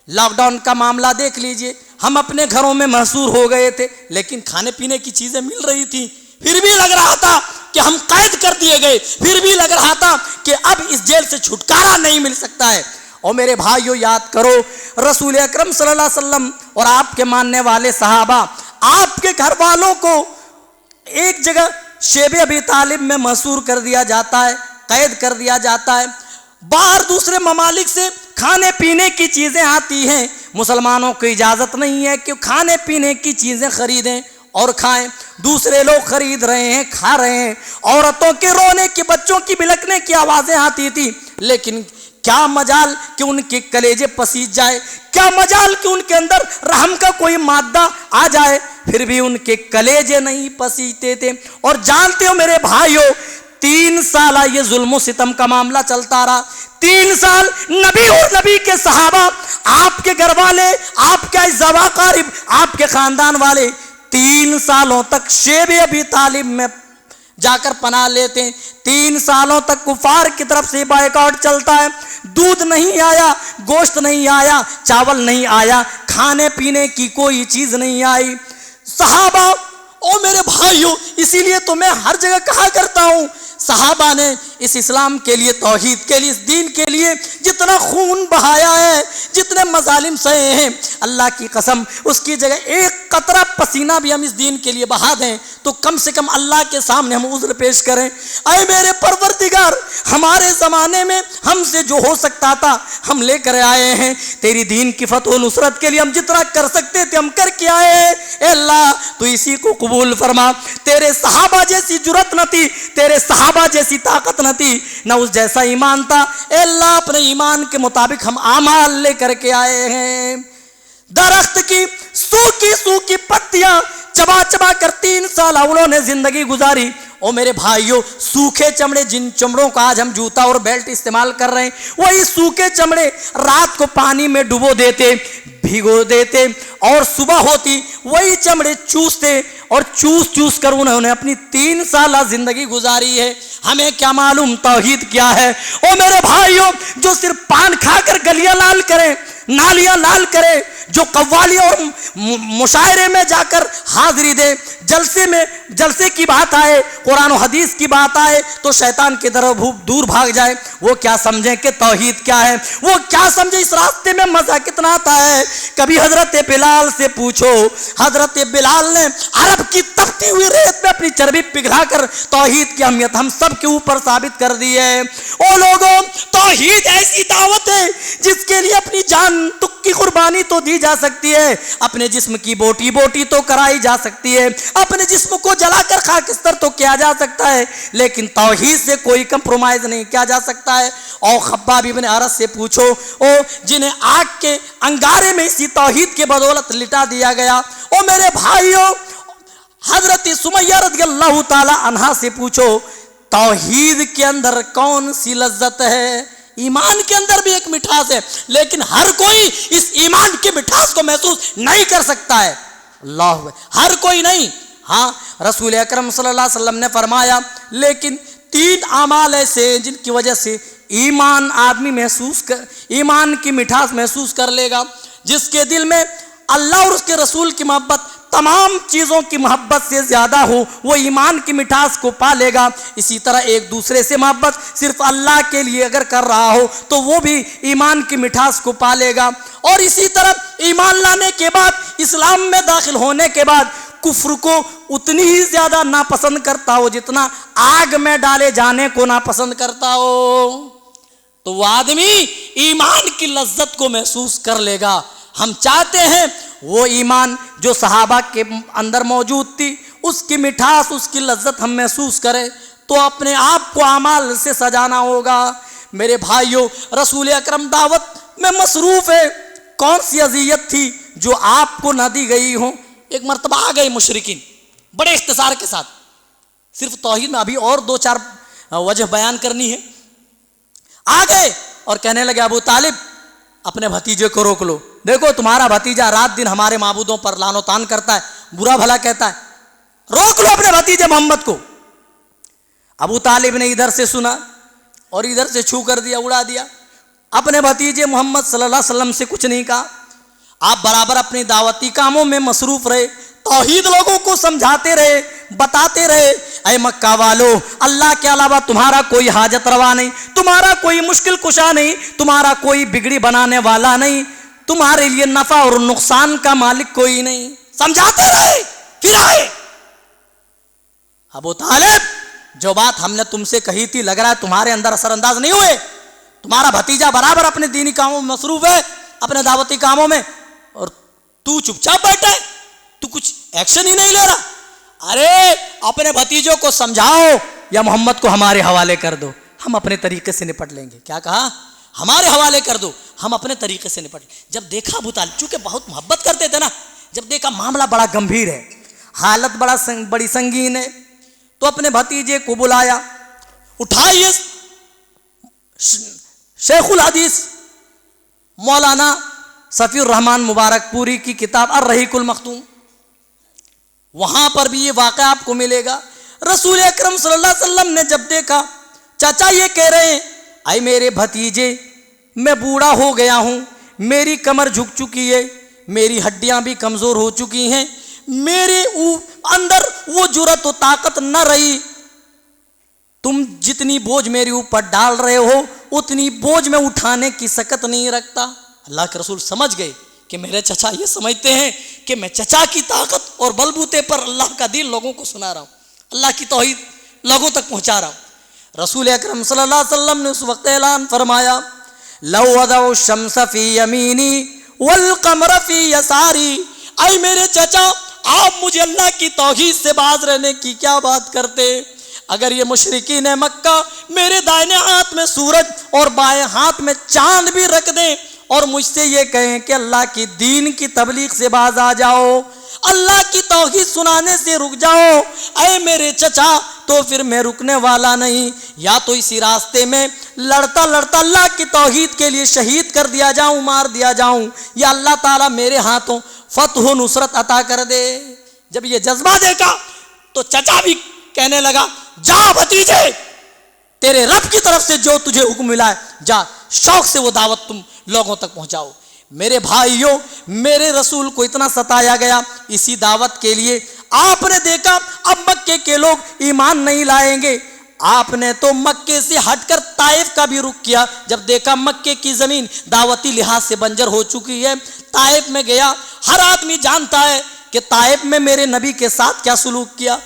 لاک ڈاؤن کا معاملہ دیکھ لیجئے، ہم اپنے گھروں میں محصور ہو گئے تھے لیکن کھانے پینے کی چیزیں مل رہی تھیں، پھر بھی لگ رہا تھا کہ ہم قید کر دیے گئے، پھر بھی لگ رہا تھا کہ اب اس جیل سے چھٹکارا نہیں مل سکتا ہے. اور میرے بھائیوں یاد کرو رسول اکرم صلی اللہ علیہ وسلم اور آپ کے ماننے والے صحابہ، آپ کے گھر والوں کو ایک جگہ شیب ابی طالب میں محصور کر دیا جاتا ہے، قید کر دیا جاتا ہے. باہر دوسرے ممالک سے کھانے پینے کی چیزیں آتی ہیں، مسلمانوں کو اجازت نہیں ہے کہ کھانے پینے کی چیزیں خریدیں اور کھائیں. دوسرے لوگ خرید رہے ہیں، کھا رہے ہیں. عورتوں کے رونے کی، بچوں کی بلکنے کی آوازیں آتی تھی، لیکن کیا مجال کہ ان کے کلیجے پسیج جائے، کیا مجال کہ ان کے اندر رحم کا کوئی مادہ آ جائے، پھر بھی ان کے کلیجے نہیں پسیجتے تھے. اور جانتے ہو میرے بھائیوں 3 سال یہ ظلم و ستم کا معاملہ چلتا رہا. 3 سال نبی اور نبی کے صحابہ، آپ کے گھر والے، آپ کے اعزاء و اقارب، آپ کے خاندان والے 3 سالوں تک شیب ابی طالب میں جا کر پناہ لیتے ہیں. 3 سالوں تک کفار کی طرف سے بائیکاٹ چلتا ہے. دودھ نہیں آیا، گوشت نہیں آیا، چاول نہیں آیا، کھانے پینے کی کوئی چیز نہیں آئی. صحابہ او میرے بھائیوں، اسی لیے تو میں ہر جگہ کہا کرتا ہوں، صحابہ نے اس اسلام کے لیے، توحید کے لیے، اس دین کے لیے جتنا خون بہایا ہے، جتنے مظالم سہے ہیں، اللہ کی قسم اس کی جگہ ایک قطرہ پسینہ بھی ہم اس دین کے لیے بہا دیں تو کم سے کم اللہ کے سامنے ہم عذر پیش کریں، اے میرے پروردگار، ہمارے زمانے میں ہم سے جو ہو سکتا تھا ہم لے کر آئے ہیں، تیری دین کی فتح و نصرت کے لیے ہم جتنا کر سکتے تھے ہم کر کے آئے ہیں، اے اللہ تو اسی کو قبول فرما۔ تیرے صحابہ جیسی جرت نہ تھی، تیرے صحابہ جیسی طاقت نہ تھی، نہ اس جیسا ایمان تھا، اے اللہ اپنے ایمان کے مطابق ہم اعمال لے کر کے آئے ہیں۔ درخت کی سوکھی پتیاں چبا چبا کر 3 سال انہوں نے زندگی گزاری۔ او میرے بھائیوں، سوکھے چمڑے، جن چمڑوں کا آج ہم جوتا اور بیلٹ استعمال کر رہے ہیں، وہی سوکھے چمڑے رات کو پانی میں ڈبو دیتے، بھگو دیتے، اور صبح ہوتی وہی چمڑے چوستے، اور چوس کر انہوں نے اپنی 3 سالہ زندگی گزاری ہے۔ ہمیں کیا معلوم توحید کیا ہے؟ او میرے بھائیوں، جو صرف پان کھا کر گلیاں لال کریں، نالیاں لال کرے، جو قوالی اور مشاعرے میں جا کر حاضری دے، جلسے کی بات آئے، قرآن و حدیث کی بات آئے تو شیطان کی طرف دور بھاگ جائے، وہ کیا سمجھیں کہ توحید کیا ہے، وہ کیا سمجھے اس راستے میں مزہ کتنا آتا ہے۔ کبھی حضرت بلال سے پوچھو، حضرت بلال نے عرب کی تپتی ہوئی ریت میں اپنی چربی پگھلا کر توحید کی اہمیت ہم سب کے اوپر ثابت کر دی ہے۔ او لوگوں، توحید ایسی دعوت ہے جس کے لیے اپنی جان تک کی قربانی تو دی جا سکتی ہے، اپنے جسم کی بوٹی تو کرائی جا سکتی ہے، اپنے جسم کو جلا کر خاکستر تو کیا جا سکتا ہے، لیکن توحید سے کوئی کمپرومائز نہیں کیا جا سکتا ہے۔ اور خباب ابن عرص سے پوچھو، او جنہیں آگ کے انگارے میں اسی توحید کے بدولت لٹا دیا گیا۔ او میرے بھائیوں، حضرت سمیہ رضی اللہ تعالی عنہا سے پوچھو، توحید کے اندر کون سی لذت ہے؟ ایمان کے اندر بھی ایک مٹھاس ہے، لیکن ہر کوئی اس ایمان کی مٹھاس کو محسوس نہیں کر سکتا ہے۔ اللہ، ہر کوئی نہیں۔ ہاں، رسول اکرم صلی اللہ علیہ وسلم نے فرمایا، لیکن 3 اعمال ایسے ہیں جن کی وجہ سے ایمان ایمان کی مٹھاس محسوس کر لے گا۔ جس کے دل میں اللہ اور اس کے رسول کی محبت تمام چیزوں کی محبت سے زیادہ ہو، وہ ایمان کی مٹھاس کو پا لے گا۔ اسی طرح ایک دوسرے سے محبت صرف اللہ کے لیے اگر کر رہا ہو تو وہ بھی ایمان کی مٹھاس کو پا لے گا۔ اور اسی طرح ایمان لانے کے بعد، اسلام میں داخل ہونے کے بعد کفر کو اتنی ہی زیادہ ناپسند کرتا ہو جتنا آگ میں ڈالے جانے کو ناپسند کرتا ہو، تو وہ آدمی ایمان کی لذت کو محسوس کر لے گا۔ ہم چاہتے ہیں وہ ایمان جو صحابہ کے اندر موجود تھی، اس کی مٹھاس، اس کی لذت ہم محسوس کریں، تو اپنے آپ کو اعمال سے سجانا ہوگا۔ میرے بھائیوں، رسول اکرم دعوت میں مصروف ہے، کون سی اذیت تھی جو آپ کو نہ دی گئی ہو؟ ایک مرتبہ آ گئے مشرکین بڑے اختصار کے ساتھ، صرف توحید میں ابھی اور 2-4 وجہ بیان کرنی ہے۔ آ گئے اور کہنے لگے، ابو طالب اپنے بھتیجے کو روک لو، دیکھو تمہارا بھتیجا رات دن ہمارے معبودوں پر لعن و طعن کرتا ہے، برا بھلا کہتا ہے، روک لو اپنے بھتیجے محمد کو۔ ابو طالب نے ادھر سے سنا اور ادھر سے چھو کر دیا، اڑا دیا، اپنے بھتیجے محمد صلی اللہ علیہ وسلم سے کچھ نہیں کہا۔ آپ برابر اپنی دعوتی کاموں میں مصروف رہے، توحید لوگوں کو سمجھاتے رہے، بتاتے رہے، اے مکہ والو، اللہ کے علاوہ تمہارا کوئی حاجت روا نہیں، تمہارا کوئی مشکل کشا نہیں، تمہارا کوئی بگڑی بنانے والا نہیں، تمہارے لیے نفع اور نقصان کا مالک کوئی نہیں، سمجھاتے رہے۔ پھر آئے، ابو طالب جو بات ہم نے تم سے کہی تھی لگ رہا ہے تمہارے اندر اثر انداز نہیں ہوئے، تمہارا بھتیجا برابر اپنے دینی کاموں میں مصروف ہے، اپنے دعوتی کاموں میں، اور تو چپ چاپ بیٹھا ہے، تو کچھ ایکشن ہی نہیں لے رہا۔ ارے اپنے بھتیجوں کو سمجھاؤ یا محمد کو ہمارے حوالے کر دو، ہم اپنے طریقے سے نپٹ لیں گے۔ کیا کہا؟ ہمارے حوالے کر دو، ہم اپنے طریقے سے نپٹ۔ جب دیکھا ابو طالب چونکہ بہت محبت کرتے تھے نا، جب دیکھا معاملہ بڑا گمبھیر ہے، حالت بڑی سنگین ہے، تو اپنے بھتیجے کو بلایا، اٹھائیے شیخ الحدیث مولانا صفی الرحمن مبارک پوری کی کتاب الرحیق المختوم، وہاں پر بھی یہ واقعہ آپ کو ملے گا۔ رسول اکرم صلی اللہ علیہ وسلم نے جب دیکھا، چاچا یہ کہہ رہے ہیں، اے میرے بھتیجے میں بوڑھا ہو گیا ہوں، میری کمر جھک چکی ہے، میری ہڈیاں بھی کمزور ہو چکی ہیں، میرے اندر وہ جرأت و طاقت نہ رہی. تم جتنی بوجھ میرے اوپر ڈال رہے ہو اتنی بوجھ میں اٹھانے کی سکت نہیں رکھتا. اللہ کے رسول سمجھ گئے کہ میرے چچا یہ سمجھتے ہیں کہ میں چچا کی طاقت اور بلبوتے پر اللہ کا دین لوگوں کو سنا رہا ہوں, اللہ کی توحید لوگوں تک پہنچا رہا ہوں. رسول اکرم صلی اللہ علیہ وسلم نے اس وقت اعلان فرمایا, لو وضع الشمس فی یمینی والقمر فی یساری. اے میرے چچا, آپ مجھے اللہ کی توحید سے باز رہنے کی کیا بات کرتے؟ اگر یہ مشرکین مکہ میرے دائنے ہاتھ میں سورج اور بائیں ہاتھ میں چاند بھی رکھ دیں اور مجھ سے یہ کہیں کہ اللہ کی دین کی تبلیغ سے باز آ جاؤ, اللہ کی توحید سنانے سے رک جاؤ, اے میرے چچا, تو پھر میں رکنے والا نہیں. یا تو اسی راستے میں لڑتا لڑتا اللہ کی توحید کے لیے شہید کر دیا جاؤں, مار دیا جاؤں, یا اللہ تعالیٰ میرے ہاتھوں فتح و نصرت عطا کر دے. جب یہ جذبہ دیکھا تو چچا بھی کہنے لگا, جا بھتیجے, تیرے رب کی طرف سے جو تجھے حکم ملا ہے جا, شوق سے وہ دعوت تم لوگوں تک پہنچاؤ. میرے بھائیوں, میرے رسول کو اتنا ستایا گیا اسی دعوت کے لیے. آپ نے دیکھا اب مکے کے لوگ ایمان نہیں لائیں گے, آپ نے تو مکے سے ہٹ کر طائف کا بھی رخ کیا. جب دیکھا مکے کی زمین دعوتی لحاظ سے بنجر ہو چکی ہے, طائف میں گیا. ہر آدمی جانتا ہے کہ طائف میں میرے نبی کے ساتھ کیا سلوک کیا.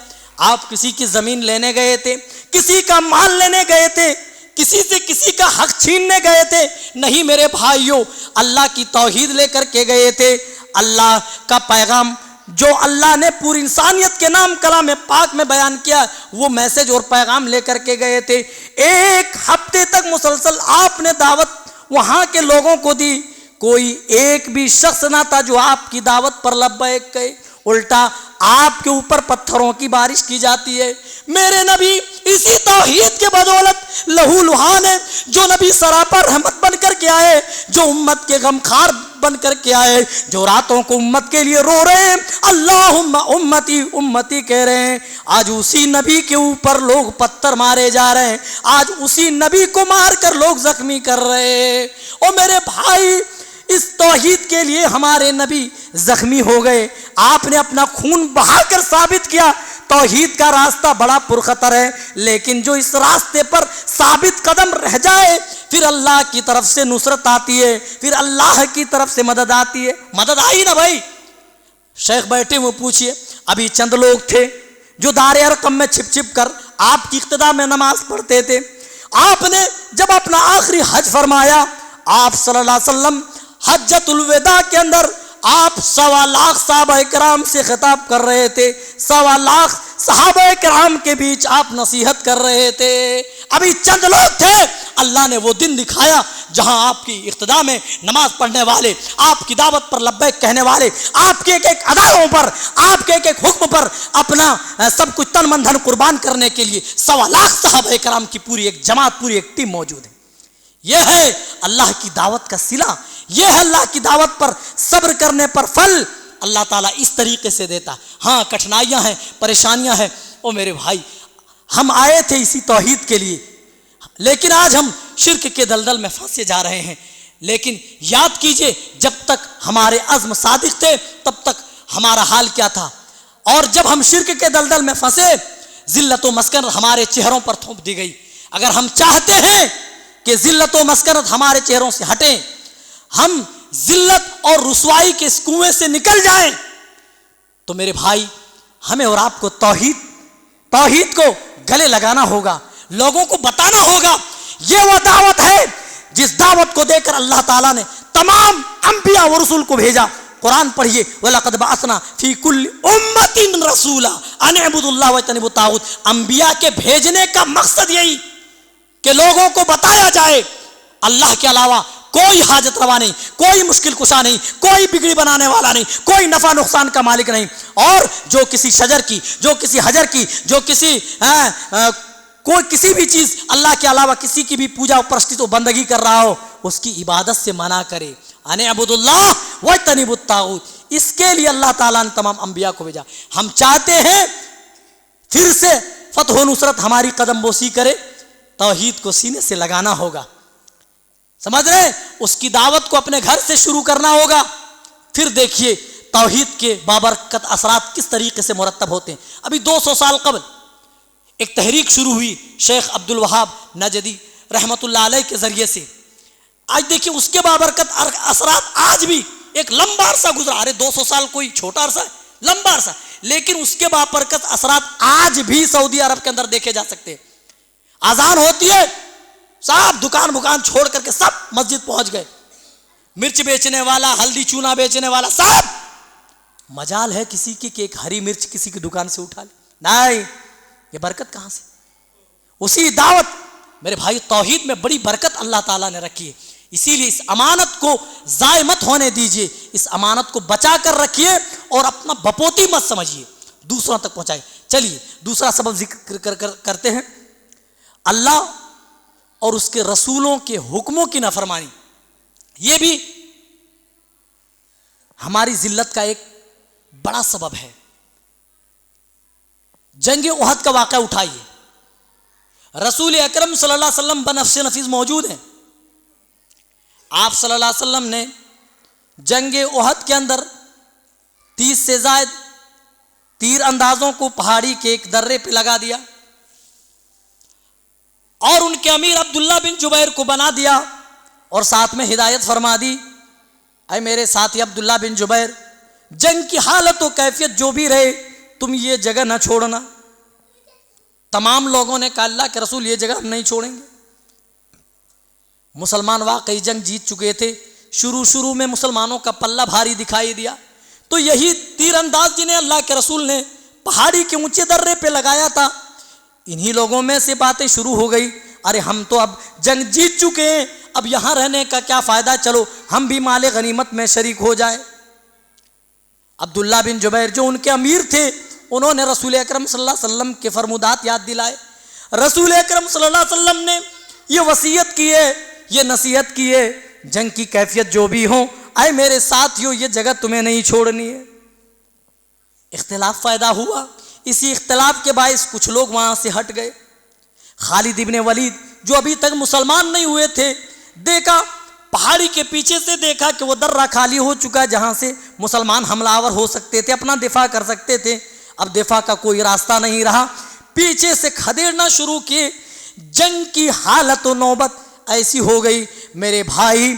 آپ کسی کی زمین لینے گئے تھے, کسی کا مال لینے گئے تھے, کسی سے کسی کا حق چھیننے گئے تھے؟ نہیں میرے بھائیوں, اللہ کی توحید لے کر کے گئے تھے. اللہ کا پیغام جو اللہ نے پوری انسانیت کے نام کلام پاک میں بیان کیا, وہ میسج اور پیغام لے کر کے گئے تھے. ایک ہفتے تک مسلسل آپ نے دعوت وہاں کے لوگوں کو دی. کوئی ایک بھی شخص نہ تھا جو آپ کی دعوت پر لبیک کہے, الٹا آپ کے اوپر پتھروں کی بارش کی جاتی ہے. میرے نبی اسی توحید کے بدولت لہو لہان ہے, جو نبی سراپا رحمت بن کر کے آئے, جو امت کے غمخار بن کر کے آئے, جو راتوں کو امت کے لیے رو رہے ہیں, اللہم امتی امتی کہہ رہے ہیں. آج اسی نبی کے اوپر لوگ پتھر مارے جا رہے ہیں, آج اسی نبی کو مار کر لوگ زخمی کر رہے ہیں. اور میرے بھائی, اس توحید کے لیے ہمارے نبی زخمی ہو گئے. آپ نے اپنا خون بہا کر ثابت کیا توحید کا راستہ بڑا پرخطر ہے, لیکن جو اس راستے پر ثابت قدم رہ جائے پھر اللہ کی طرف سے نصرت آتی ہے, پھر اللہ کی طرف سے مدد آتی ہے. مدد آئی نا بھائی. شیخ بیٹھے ہوئے پوچھئے, ابھی چند لوگ تھے جو دار ارقم میں چھپ چھپ کر آپ کی اقتداء میں نماز پڑھتے تھے. آپ نے جب اپنا آخری حج فرمایا, آپ صلی اللہ علیہ وسلم حجۃ الوداع کے اندر آپ 1.25 لاکھ صحابہ کرام سے خطاب کر رہے تھے. 1.25 لاکھ صحابہ کرام کے بیچ آپ نصیحت کر رہے تھے. ابھی چند لوگ تھے, اللہ نے وہ دن دکھایا جہاں آپ کی اقتداء میں نماز پڑھنے والے, آپ کی دعوت پر لبیک کہنے والے, آپ کے ایک ایک اداؤں پر, آپ کے ایک ایک حکم پر اپنا سب کچھ تن من دھن قربان کرنے کے لیے 1.25 لاکھ صحابہ کرام کی پوری ایک جماعت, پوری ایک ٹیم موجود ہے. یہ ہے اللہ کی دعوت کا صلہ, یہ ہے اللہ کی دعوت پر صبر کرنے پر پھل اللہ تعالیٰ اس طریقے سے دیتا. ہاں کٹھنائیاں ہیں, پریشانیاں ہیں. او میرے بھائی, ہم آئے تھے اسی توحید کے لیے, لیکن آج ہم شرک کے دلدل میں پھنسے جا رہے ہیں. لیکن یاد کیجئے, جب تک ہمارے عزم صادق تھے تب تک ہمارا حال کیا تھا, اور جب ہم شرک کے دلدل میں پھنسے ذلت و مسکنت ہمارے چہروں پر تھوپ دی گئی. اگر ہم چاہتے ہیں کہ ذلت و مسکنت ہمارے چہروں سے ہٹیں, ہم ذلت اور رسوائی کے اس کنویں سے نکل جائیں, تو میرے بھائی ہمیں اور آپ کو توحید کو گلے لگانا ہوگا, لوگوں کو بتانا ہوگا. یہ وہ دعوت ہے جس دعوت کو دے کر اللہ تعالیٰ نے تمام انبیاء و رسول کو بھیجا. قرآن پڑھیے, وَلَقَدْ بَعَثْنَا فِي كُلِّ أُمَّةٍ رَسُولًا أَنِ اعْبُدُوا اللَّهَ وَاجْتَنِبُوا الطَّاغُوتَ. انبیاء کے بھیجنے کا مقصد یہی کہ لوگوں کو بتایا جائے اللہ کے علاوہ کوئی حاجت روا نہیں, کوئی مشکل کشا نہیں, کوئی بگڑی بنانے والا نہیں, کوئی نفع نقصان کا مالک نہیں. اور جو کسی شجر کی, جو کسی حجر کی, جو کسی کوئی کسی بھی چیز اللہ کے علاوہ کسی کی بھی پوجا پرستش و بندگی کر رہا ہو, اس کی عبادت سے منع کرے. ان اعبدوا اللہ واجتنبوا الطاغوت. اس کے لیے اللہ تعالیٰ نے تمام انبیاء کو بھیجا. ہم چاہتے ہیں پھر سے فتح و نصرت ہماری قدم بوسی کرے, توحید کو سینے سے لگانا ہوگا. سمجھ رہے, اس کی دعوت کو اپنے گھر سے شروع کرنا ہوگا. پھر دیکھیے توحید کے بابرکت اثرات کس طریقے سے مرتب ہوتے ہیں. ابھی 200 سال قبل ایک تحریک شروع ہوئی شیخ عبد الوہاب نجدی رحمۃ اللہ علیہ کے ذریعے سے. آج دیکھیں اس کے بابرکت اثرات آج بھی ایک لمبا عرصہ گزرا. ارے 200 سال کوئی چھوٹا عرصہ ہے, لمبا عرصہ, لیکن اس کے بابرکت اثرات آج بھی سعودی عرب کے اندر دیکھے جا سکتے ہیں. اذان ہوتی ہے, سب دکان چھوڑ کر کے سب مسجد پہنچ گئے. مرچ بیچنے والا, ہلدی چونا بیچنے والا, سب. مجال ہے کسی کی کہ ایک ہری مرچ کسی کی دکان سے اٹھا لے؟ نہیں. یہ برکت کہاں سے؟ اسی دعوت. میرے بھائی توحید میں بڑی برکت اللہ تعالیٰ نے رکھی ہے, اسی لیے اس امانت کو ضائع مت ہونے دیجیے, اس امانت کو بچا کر رکھیے اور اپنا بپوتی مت سمجھیے, دوسروں تک پہنچائے. چلیے دوسرا سبب ذکر کرتے ہیں. اللہ اور اس کے رسولوں کے حکموں کی نافرمانی, یہ بھی ہماری ذلت کا ایک بڑا سبب ہے. جنگ احد کا واقعہ اٹھائیے. رسول اکرم صلی اللہ علیہ وسلم بنفس نفیس موجود ہیں. آپ صلی اللہ علیہ وسلم نے جنگ احد کے اندر 30 سے زائد تیر اندازوں کو پہاڑی کے ایک درے پہ لگا دیا اور ان کے امیر عبداللہ بن جبیر کو بنا دیا اور ساتھ میں ہدایت فرما دی, اے میرے ساتھی عبداللہ بن جبیر, جنگ کی حالت و کیفیت جو بھی رہے تم یہ جگہ نہ چھوڑنا. تمام لوگوں نے کہا اللہ کے رسول یہ جگہ ہم نہیں چھوڑیں گے. مسلمان واقعی جنگ جیت چکے تھے. شروع میں مسلمانوں کا پلہ بھاری دکھائی دیا, تو یہی تیر انداز جنہیں اللہ کے رسول نے پہاڑی کے اونچے درے پہ لگایا تھا, انہی لوگوں میں سے باتیں شروع ہو گئی, ارے ہم تو اب جنگ جیت چکے ہیں, اب یہاں رہنے کا کیا فائدہ, چلو ہم بھی مال غنیمت میں شریک ہو جائیں. عبداللہ بن جبیر جو ان کے امیر تھے, انہوں نے رسول اکرم صلی اللہ علیہ وسلم کے فرمودات یاد دلائے. رسول اکرم صلی اللہ علیہ وسلم نے یہ وصیت کی ہے, یہ نصیحت کی ہے, جنگ کی کیفیت جو بھی ہو, اے میرے ساتھیو یہ جگہ تمہیں نہیں چھوڑنی ہے. اختلاف پیدا ہوا, اسی اختلاف کے باعث کچھ لوگ وہاں سے ہٹ گئے. خالد ابن ولید جو ابھی تک مسلمان نہیں ہوئے تھے, دیکھا پہاڑی کے پیچھے سے دیکھا کہ وہ درہ خالی ہو چکا ہے جہاں سے مسلمان حملہ آور ہو سکتے تھے, اپنا دفاع کر سکتے تھے. اب دفاع کا کوئی راستہ نہیں رہا, پیچھے سے کھدیڑنا شروع کیے. جنگ کی حالت و نوبت ایسی ہو گئی میرے بھائی,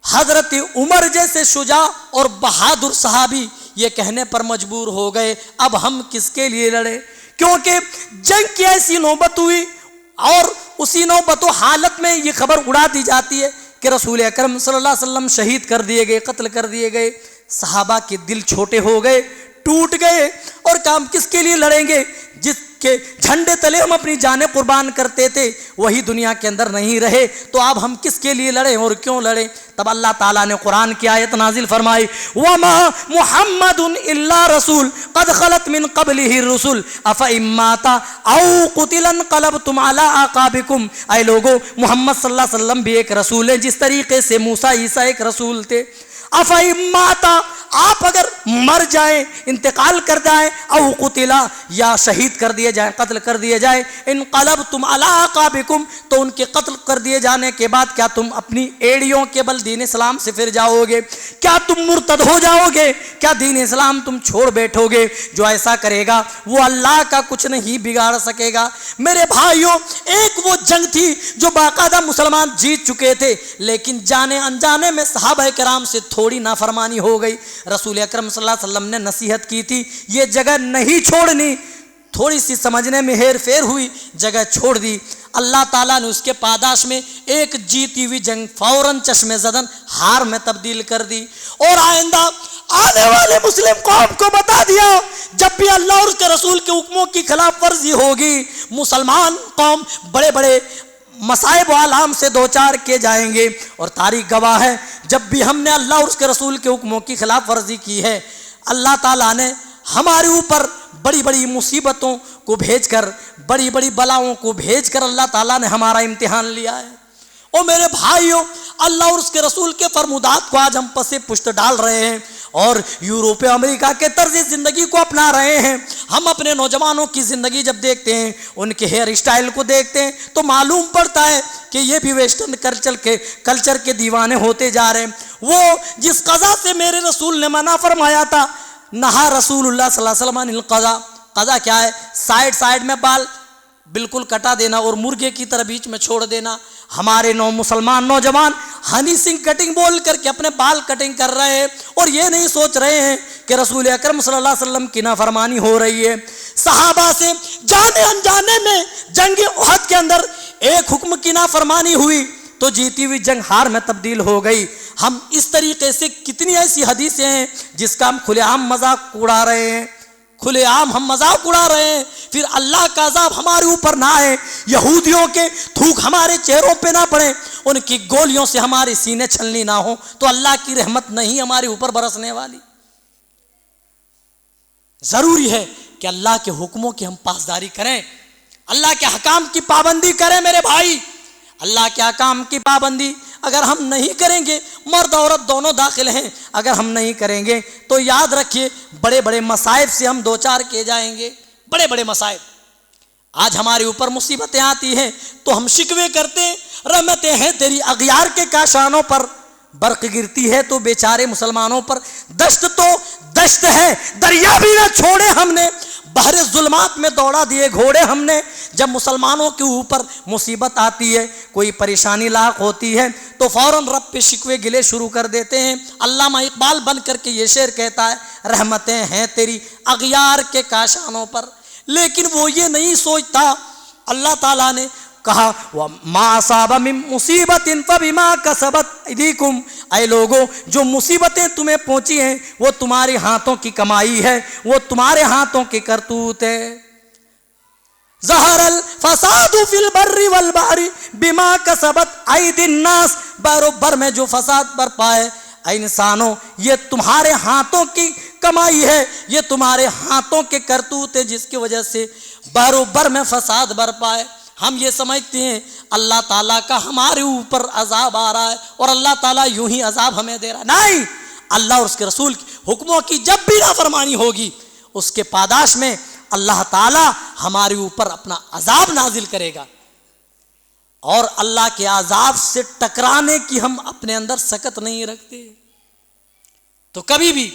حضرت عمر جیسے شجاع اور بہادر صحابی یہ کہنے پر مجبور ہو گئے اب ہم کس کے لیے لڑے, کیونکہ جنگ کی ایسی نوبت ہوئی اور اسی نوبت و حالت میں یہ خبر اڑا دی جاتی ہے کہ رسول اکرم صلی اللہ علیہ وسلم شہید کر دیے گئے, قتل کر دیے گئے. صحابہ کے دل چھوٹے ہو گئے, ٹوٹ گئے, اور کام کس کے لیے لڑیں گے, جس کے جھنڈے تلے ہم اپنی جانیں قربان کرتے تھے وہی دنیا کے اندر نہیں رہے, تو اب ہم کس کے لیے لڑیں اور کیوں لڑیں. تب اللہ تعالیٰ نے قرآن کی آیت نازل فرمائی, وَمَا مُحَمَّدٌ إِلَّا رَسُولٌ قَدْ خَلَتْ مِن قَبْلِهِ الرُّسُلُ أَفَإِن مَّاتَ أَوْ قُتِلَ انقلبتم عَلَىٰ أَعْقَابِكُمْ. اے لوگو, محمد صلی اللہ علیہ وسلم بھی ایک رسول ہے جس طریقے سے موسیٰ عیسیٰ ایک رسول تھے. أَفَإِن مَّاتَ, آپ اگر مر جائیں, انتقال کر جائیں, او قتلا, یا شہید کر دیے جائیں, قتل کر دیے جائیں, انقلبتم علی اعقابکم, تو ان کے قتل کر دیے جانے کے بعد کیا تم اپنی ایڑیوں کے بل دین اسلام سے پھر جاؤ گے, کیا تم مرتد ہو جاؤ گے, کیا دین اسلام تم چھوڑ بیٹھو گے؟ جو ایسا کرے گا وہ اللہ کا کچھ نہیں بگاڑ سکے گا. میرے بھائیوں, ایک وہ جنگ تھی جو باقاعدہ مسلمان جیت چکے تھے, لیکن جانے انجانے میں صحابہ کرام سے تھوڑی نافرمانی ہو گئی. رسول اکرم صلی اللہ علیہ وسلم نے نصیحت کی تھی یہ جگہ نہیں چھوڑنی, تھوڑی سی سمجھنے میں ہیر پھیر ہوئی, جگہ چھوڑ دی. اللہ تعالیٰ نے اس کے پاداش میں ایک جیتی ہوئی جنگ فوراً چشم زدن ہار میں تبدیل کر دی, اور آئندہ آنے والے مسلم قوم کو بتا دیا جب بھی اللہ اور اس کے رسول کے حکموں کی خلاف ورزی ہوگی مسلمان قوم بڑے بڑے مصائب و آلام سے دوچار کے جائیں گے. اور تاریخ گواہ ہے جب بھی ہم نے اللہ اور اس کے رسول کے حکموں کی خلاف ورزی کی ہے, اللہ تعالیٰ نے ہمارے اوپر بڑی بڑی مصیبتوں کو بھیج کر, بڑی بڑی بلاؤں کو بھیج کر اللہ تعالیٰ نے ہمارا امتحان لیا ہے. اور میرے بھائیوں, اللہ اور اس کے رسول کے فرمودات کو آج ہم پس پشت ڈال رہے ہیں اور یوروپ امریکہ کے طرز زندگی کو اپنا رہے ہیں. ہم اپنے نوجوانوں کی زندگی جب دیکھتے ہیں, ان کے ہیئر اسٹائل کو دیکھتے ہیں, تو معلوم پڑتا ہے کہ یہ بھی ویسٹرن کلچر کے دیوانے ہوتے جا رہے ہیں. وہ جس قضا سے میرے رسول نے منع فرمایا تھا، نہا رسول اللہ صلی اللہ علیہ وسلم عن القضا. قضا کیا ہے؟ سائڈ میں بال بالکل کٹا دینا اور مرغے کی طرح بیچ میں چھوڑ دینا. ہمارے مسلمان نوجوان ہنی سنگھ کٹنگ بول کر کے اپنے بال کٹنگ کر رہے ہیں اور یہ نہیں سوچ رہے ہیں کہ رسول اکرم صلی اللہ علیہ وسلم کی نافرمانی ہو رہی ہے. صحابہ سے جانے انجانے میں جنگ احد کے اندر ایک حکم کی نافرمانی ہوئی تو جیتی ہوئی جنگ ہار میں تبدیل ہو گئی. ہم اس طریقے سے کتنی ایسی حدیثیں ہیں جس کا ہم کھلے عام مذاق اڑا رہے ہیں، کھلے عام ہم مذاق اڑا رہے ہیں. پھر اللہ کا عذاب ہمارے اوپر نہ آئے، یہودیوں کے تھوک ہمارے چہروں پہ نہ پڑے، ان کی گولیوں سے ہمارے سینے چھلنی نہ ہو، تو اللہ کی رحمت نہیں ہمارے اوپر برسنے والی. ضروری ہے کہ اللہ کے حکموں کی ہم پاسداری کریں، اللہ کے حکام کی پابندی کریں. میرے بھائی، اللہ کے حکام کی پابندی اگر ہم نہیں کریں گے، مرد عورت دونوں داخل ہیں، اگر ہم نہیں کریں گے تو یاد رکھیے بڑے بڑے مصائب سے ہم دوچار کیے جائیں گے. بڑے بڑے مصائب. آج ہمارے اوپر مصیبتیں آتی ہیں تو ہم شکوے کرتے ہیں، رحمتیں ہیں تیری اغیار کے کاشانوں پر، برق گرتی ہے تو بیچارے مسلمانوں پر. دشت تو دشت ہے، دریا بھی نہ چھوڑے ہم نے، بحر ظلمات میں دوڑا دیے گھوڑے ہم نے. جب مسلمانوں کے اوپر مصیبت آتی ہے، کوئی پریشانی لاحق ہوتی ہے تو فوراً رب پہ شکوے گلے شروع کر دیتے ہیں. علامہ اقبال بن کر کے یہ شعر کہتا ہے، رحمتیں ہیں تیری اغیار کے کاشانوں پر. لیکن وہ یہ نہیں سوچتا، اللہ تعالیٰ نے کہا وَمَا أَصَابَ مِن مُّصِيبَةٍ فَبِمَا كَسَبَتْ أَيْدِيكُمْ. اے لوگوں، جو مصیبتیں تمہیں پہنچی ہیں وہ تمہارے ہاتھوں کی کمائی ہے، وہ تمہارے ہاتھوں کی کرتوت ہے. ظہر الفساد فی البر والبحر بما کسبت ایدی الناس. بر و بر میں جو فساد برپا ہے اے انسانوں، یہ تمہارے ہاتھوں کی کمائی ہے، یہ تمہارے ہاتھوں کے کرتوت ہے جس کی وجہ سے بر و بر میں فساد برپا ہے. ہم یہ سمجھتے ہیں اللہ تعالیٰ کا ہمارے اوپر عذاب آ رہا ہے اور اللہ تعالیٰ یوں ہی عذاب ہمیں دے رہا ہے. نہیں، اللہ اور اس کے رسول کی حکموں کی جب بھی نافرمانی ہوگی اس کے پاداش میں اللہ تعالیٰ ہمارے اوپر اپنا عذاب نازل کرے گا. اور اللہ کے عذاب سے ٹکرانے کی ہم اپنے اندر سکت نہیں رکھتے. تو کبھی بھی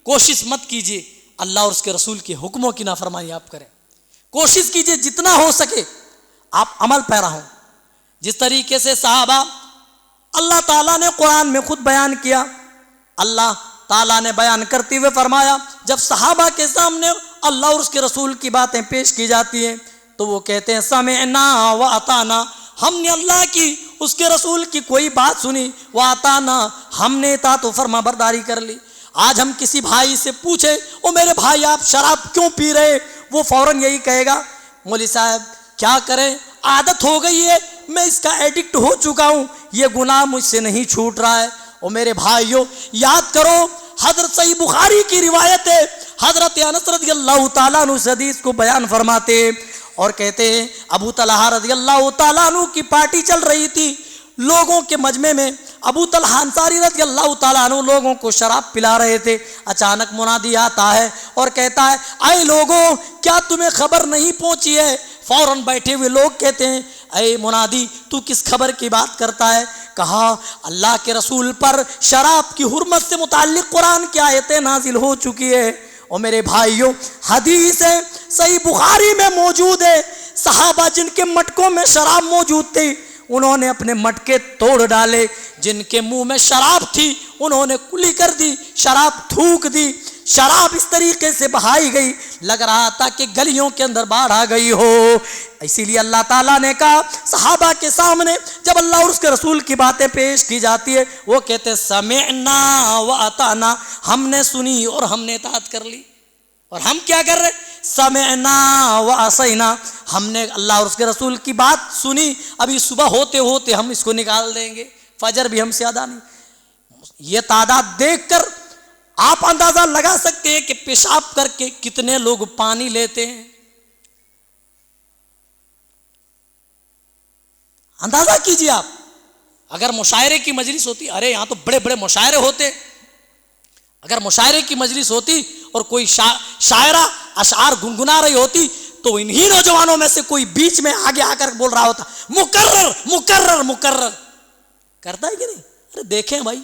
کوشش مت کیجیے اللہ اور اس کے رسول کے حکموں کی نافرمانی آپ کریں. کوشش کیجیے جتنا ہو سکے آپ عمل پیرا ہوں. جس طریقے سے صحابہ، اللہ تعالیٰ نے قرآن میں خود بیان کیا، اللہ تعالیٰ نے بیان کرتے ہوئے فرمایا جب صحابہ کے سامنے اللہ اور اس کے رسول کی باتیں پیش کی جاتی ہیں تو وہ کہتے ہیں سمعنا واطعنا. ہم نے اللہ کی، اس کے رسول کی کوئی بات سنی، واطعنا، ہم نے اطاعت و فرما برداری کر لی. آج ہم کسی بھائی سے پوچھیں او میرے بھائی آپ شراب کیوں پی رہے، وہ فوراً یہی کہے گا مولوی صاحب کیا کریں، عادت ہو گئی ہے، میں اس کا ایڈکٹ ہو چکا ہوں، یہ گناہ مجھ سے نہیں چھوٹ رہا ہے. اور میرے بھائیوں یاد کرو حضرت صحیح بخاری کی روایت ہے، حضرت انس رضی اللہ تعالیٰ عنہ اس حدیث کو بیان فرماتے ہیں اور کہتے ہیں ابو طلحہ رضی اللہ تعالیٰ عنہ کی پارٹی چل رہی تھی لوگوں کے مجمع میں. ابو طلحہ انصاری رضی اللہ تعالیٰ عنہ لوگوں کو شراب پلا رہے تھے. اچانک منادی آتا ہے اور کہتا ہے اے لوگوں کیا تمہیں خبر نہیں پہنچی ہے. فوراً بیٹھے ہوئے لوگ کہتے ہیں اے منادی تو کس خبر کی بات کرتا ہے. کہا اللہ کے رسول پر شراب کی حرمت سے متعلق قرآن کی آیتیں نازل ہو چکی ہے. اور میرے بھائیوں حدیث ہے صحیح بخاری میں موجود ہے، صحابہ جن کے مٹکوں میں شراب موجود تھی انہوں نے اپنے مٹکے توڑ ڈالے، جن کے منہ میں شراب تھی انہوں نے کلی کر دی، شراب تھوک دی. شراب اس طریقے سے بہائی گئی لگ رہا تھا کہ گلیوں کے اندر باڑھ آ گئی ہو. اسی لیے اللہ تعالیٰ نے کہا صحابہ کے سامنے جب اللہ اور اس کے رسول کی باتیں پیش کی جاتی ہے وہ کہتے سمعنا واطعنا، ہم نے سنی اور ہم نے اطاعت کر لی. اور ہم کیا کر رہے؟ سمعنا وعصینا، ہم نے اللہ اور اس کے رسول کی بات سنی، ابھی صبح ہوتے ہوتے ہم اس کو نکال دیں گے، فجر بھی ہم سے ادا نہیں. یہ تعداد دیکھ کر آپ اندازہ لگا سکتے ہیں کہ پیشاب کر کے کتنے لوگ پانی لیتے ہیں. اندازہ کیجیے آپ. اگر مشاعرے کی مجلس ہوتی، ارے یہاں تو بڑے بڑے مشاعرے ہوتے، اگر مشاعرے کی مجلس ہوتی اور کوئی شاعرہ اشعار گنگنا رہی ہوتی تو انہی نوجوانوں میں سے کوئی بیچ میں آگے آ کر بول رہا ہوتا مقرر مقرر مقرر، کرتا ہے کہ نہیں؟ ارے دیکھیں بھائی،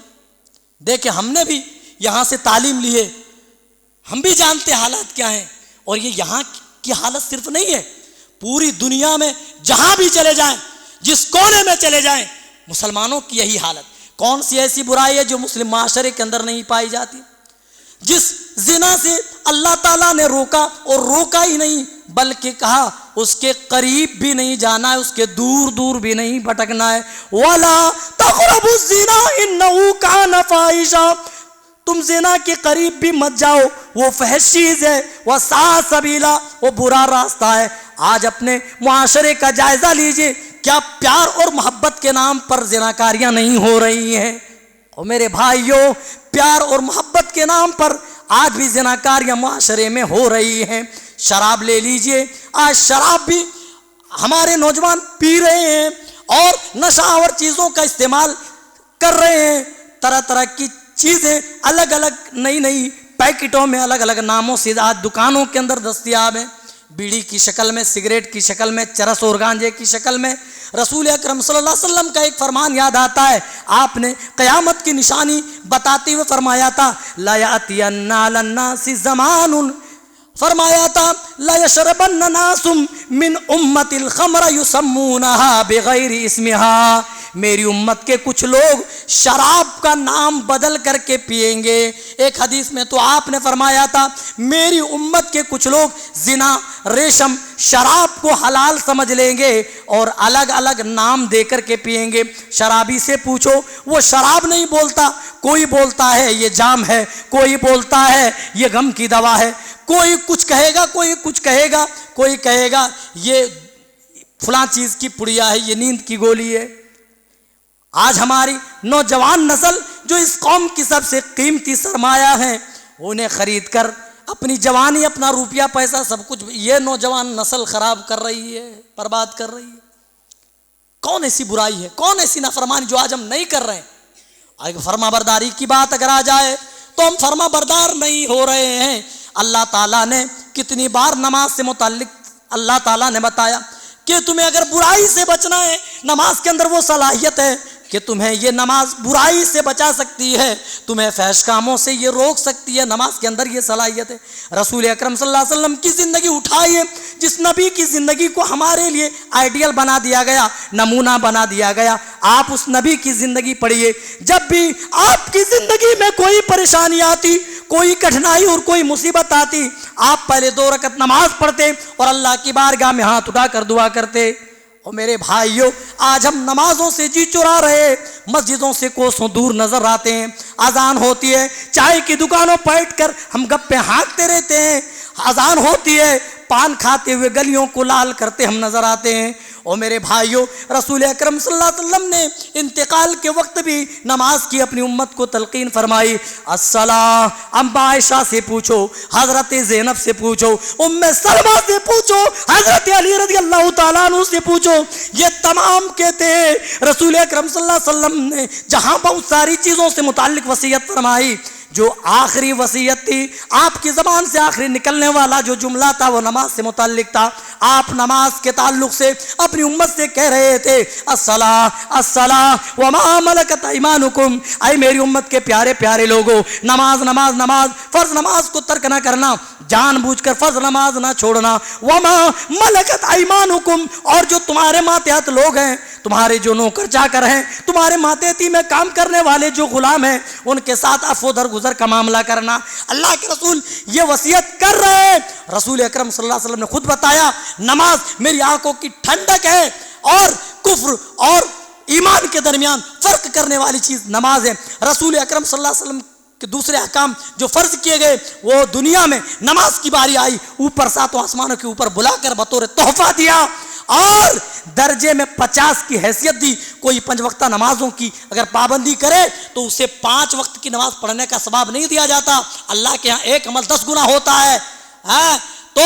دیکھیں ہم نے بھی یہاں سے تعلیم لی ہے، ہم بھی جانتے حالات کیا ہیں، اور یہ یہاں کی حالت صرف نہیں ہے، پوری دنیا میں جہاں بھی چلے جائیں، جس کونے میں چلے جائیں، مسلمانوں کی یہی حالت۔ کون سی ایسی برائی ہے جو مسلم معاشرے کے اندر نہیں پائی جاتی؟ جس زنا سے اللہ تعالیٰ نے روکا، اور روکا ہی نہیں بلکہ کہا اس کے قریب بھی نہیں جانا ہے، اس کے دور دور بھی نہیں بھٹکنا ہے، وَلَا تَقْرَبُوا الزِّنَا إِنَّهُ كَانَ فَاحِشًا، تم زنا کے قریب بھی مت جاؤ، وہ فحش چیز ہے، وَسَاءَ سَبِيلًا، وہ برا راستہ ہے۔ آج اپنے معاشرے کا جائزہ لیجئے، کیا پیار اور محبت کے نام پر زناکاریاں نہیں ہو رہی ہیں؟ اور میرے بھائیوں، پیار اور محبت کے نام پر آج بھی زناکاریاں معاشرے میں ہو رہی ہیں۔ شراب لے لیجئے، آج شراب بھی ہمارے نوجوان پی رہے ہیں اور نشہ آور چیزوں کا استعمال کر رہے ہیں، طرح طرح کی چیزیں الگ الگ نئی نئی پیکٹوں میں الگ الگ ناموں سے آج دکانوں کے اندر دستیاب ہیں، بیڑی کی شکل میں، سگریٹ کی شکل میں، چرس اور گانجے کی شکل میں۔ رسول اکرم صلی اللہ علیہ وسلم کا ایک فرمان یاد آتا ہے، آپ نے قیامت کی نشانی بتاتے ہوئے فرمایا تھا لا یأتین علی الناس زمان، فرمایا تھا لا یشربن ناس من امت الخمر یسمونها بغیر اسمها، میری امت کے کچھ لوگ شراب کا نام بدل کر کے پیئیں گے۔ ایک حدیث میں تو آپ نے فرمایا تھا میری امت کے کچھ لوگ زنا، ریشم، شراب کو حلال سمجھ لیں گے اور الگ الگ نام دے کر کے پیئیں گے۔ شرابی سے پوچھو، وہ شراب نہیں بولتا، کوئی بولتا ہے یہ جام ہے، کوئی بولتا ہے یہ غم کی دوا ہے، کوئی کچھ کہے گا، کوئی کچھ کہے گا، کوئی کہے گا یہ فلاں چیز کی پڑیا ہے، یہ نیند کی گولی ہے۔ آج ہماری نوجوان نسل جو اس قوم کی سب سے قیمتی سرمایہ ہیں، انہیں خرید کر اپنی جوانی، اپنا روپیہ پیسہ سب کچھ یہ نوجوان نسل خراب کر رہی ہے، برباد کر رہی ہے۔ کون ایسی برائی ہے، کون ایسی نافرمانی جو آج ہم نہیں کر رہے ہیں؟ اگر فرما برداری کی بات اگر آ جائے تو ہم فرما بردار نہیں ہو رہے ہیں۔ اللہ تعالیٰ نے کتنی بار نماز سے متعلق اللہ تعالیٰ نے بتایا کہ تمہیں اگر برائی سے بچنا ہے، نماز کے اندر وہ صلاحیت ہے کہ تمہیں یہ نماز برائی سے بچا سکتی ہے، تمہیں فحش کاموں سے یہ روک سکتی ہے، نماز کے اندر یہ صلاحیت ہے۔ رسول اکرم صلی اللہ علیہ وسلم کی زندگی اٹھائیے، جس نبی کی زندگی کو ہمارے لیے آئیڈیل بنا دیا گیا، نمونہ بنا دیا گیا، آپ اس نبی کی زندگی پڑھیے۔ جب بھی آپ کی زندگی میں کوئی پریشانی آتی، کوئی کٹھنائی اور کوئی مصیبت آتی، آپ پہلے 2 رکعت نماز پڑھتے اور اللہ کی بارگاہ میں ہاتھ اٹھا کر دعا کرتے۔ اور میرے بھائیوں، آج ہم نمازوں سے جی چرا رہے، مسجدوں سے کوسوں دور نظر آتے ہیں، اذان ہوتی ہے، چائے کی دکانوں بیٹھ کر ہم گپے ہانکتے رہتے ہیں، اذان ہوتی ہے، پان کھاتے ہوئے گلیوں کو لال کرتے ہم نظر آتے ہیں۔ اور میرے بھائیوں، رسول اکرم صلی اللہ علیہ وسلم نے انتقال کے وقت بھی نماز کی اپنی امت کو تلقین فرمائی۔ الصلاۃ، اما عائشہ سے پوچھو، حضرت زینب سے پوچھو، ام سلمہ سے پوچھو، حضرت علی رضی اللہ تعالیٰ عنہ سے پوچھو، یہ تمام کہتے ہیں رسول اکرم صلی اللہ علیہ وسلم نے جہاں بہت ساری چیزوں سے متعلق وصیت فرمائی، جو آخری وصیت تھی، آپ کی زبان سے آخری نکلنے والا جو جملہ تھا وہ نماز سے متعلق تھا۔ آپ نماز کے تعلق سے اپنی امت سے کہہ رہے تھے الصلاۃ الصلاۃ وما ملکت ایمانکم، اے میری امت کے پیارے پیارے لوگوں، نماز نماز نماز، فرض نماز کو ترک نہ کرنا، جان بوجھ کر فرض نماز نہ چھوڑنا، وما ملکت ایمانکم، اور جو تمہارے ماتحت لوگ ہیں، تمہارے جو نوکر چاکر ہیں، تمہارے ماتحتی میں کام کرنے والے جو غلام ہیں، ان کے ساتھ عفو درگزر کا معاملہ کرنا۔ اللہ کے رسول یہ وصیت کر رہے ہیں۔ رسول اکرم صلی اللہ علیہ وسلم نے خود بتایا نماز میری آنکھوں کی ٹھنڈک ہے، اور کفر اور ایمان کے درمیان فرق کرنے والی چیز نماز ہے۔ رسول اکرم صلی اللہ علیہ وسلم کہ دوسرے احکام جو فرض کیے گئے وہ دنیا میں نماز کی باری آئی، اوپر 7 آسمانوں کے اوپر بلا کر بطور تحفہ دیا، اور درجے میں 50 کی حیثیت دی۔ کوئی 5 وقتہ نمازوں کی اگر پابندی کرے تو اسے 5 وقت کی نماز پڑھنے کا ثواب نہیں دیا جاتا، اللہ کے ہاں ایک عمل 10 گنا ہوتا ہے۔ تو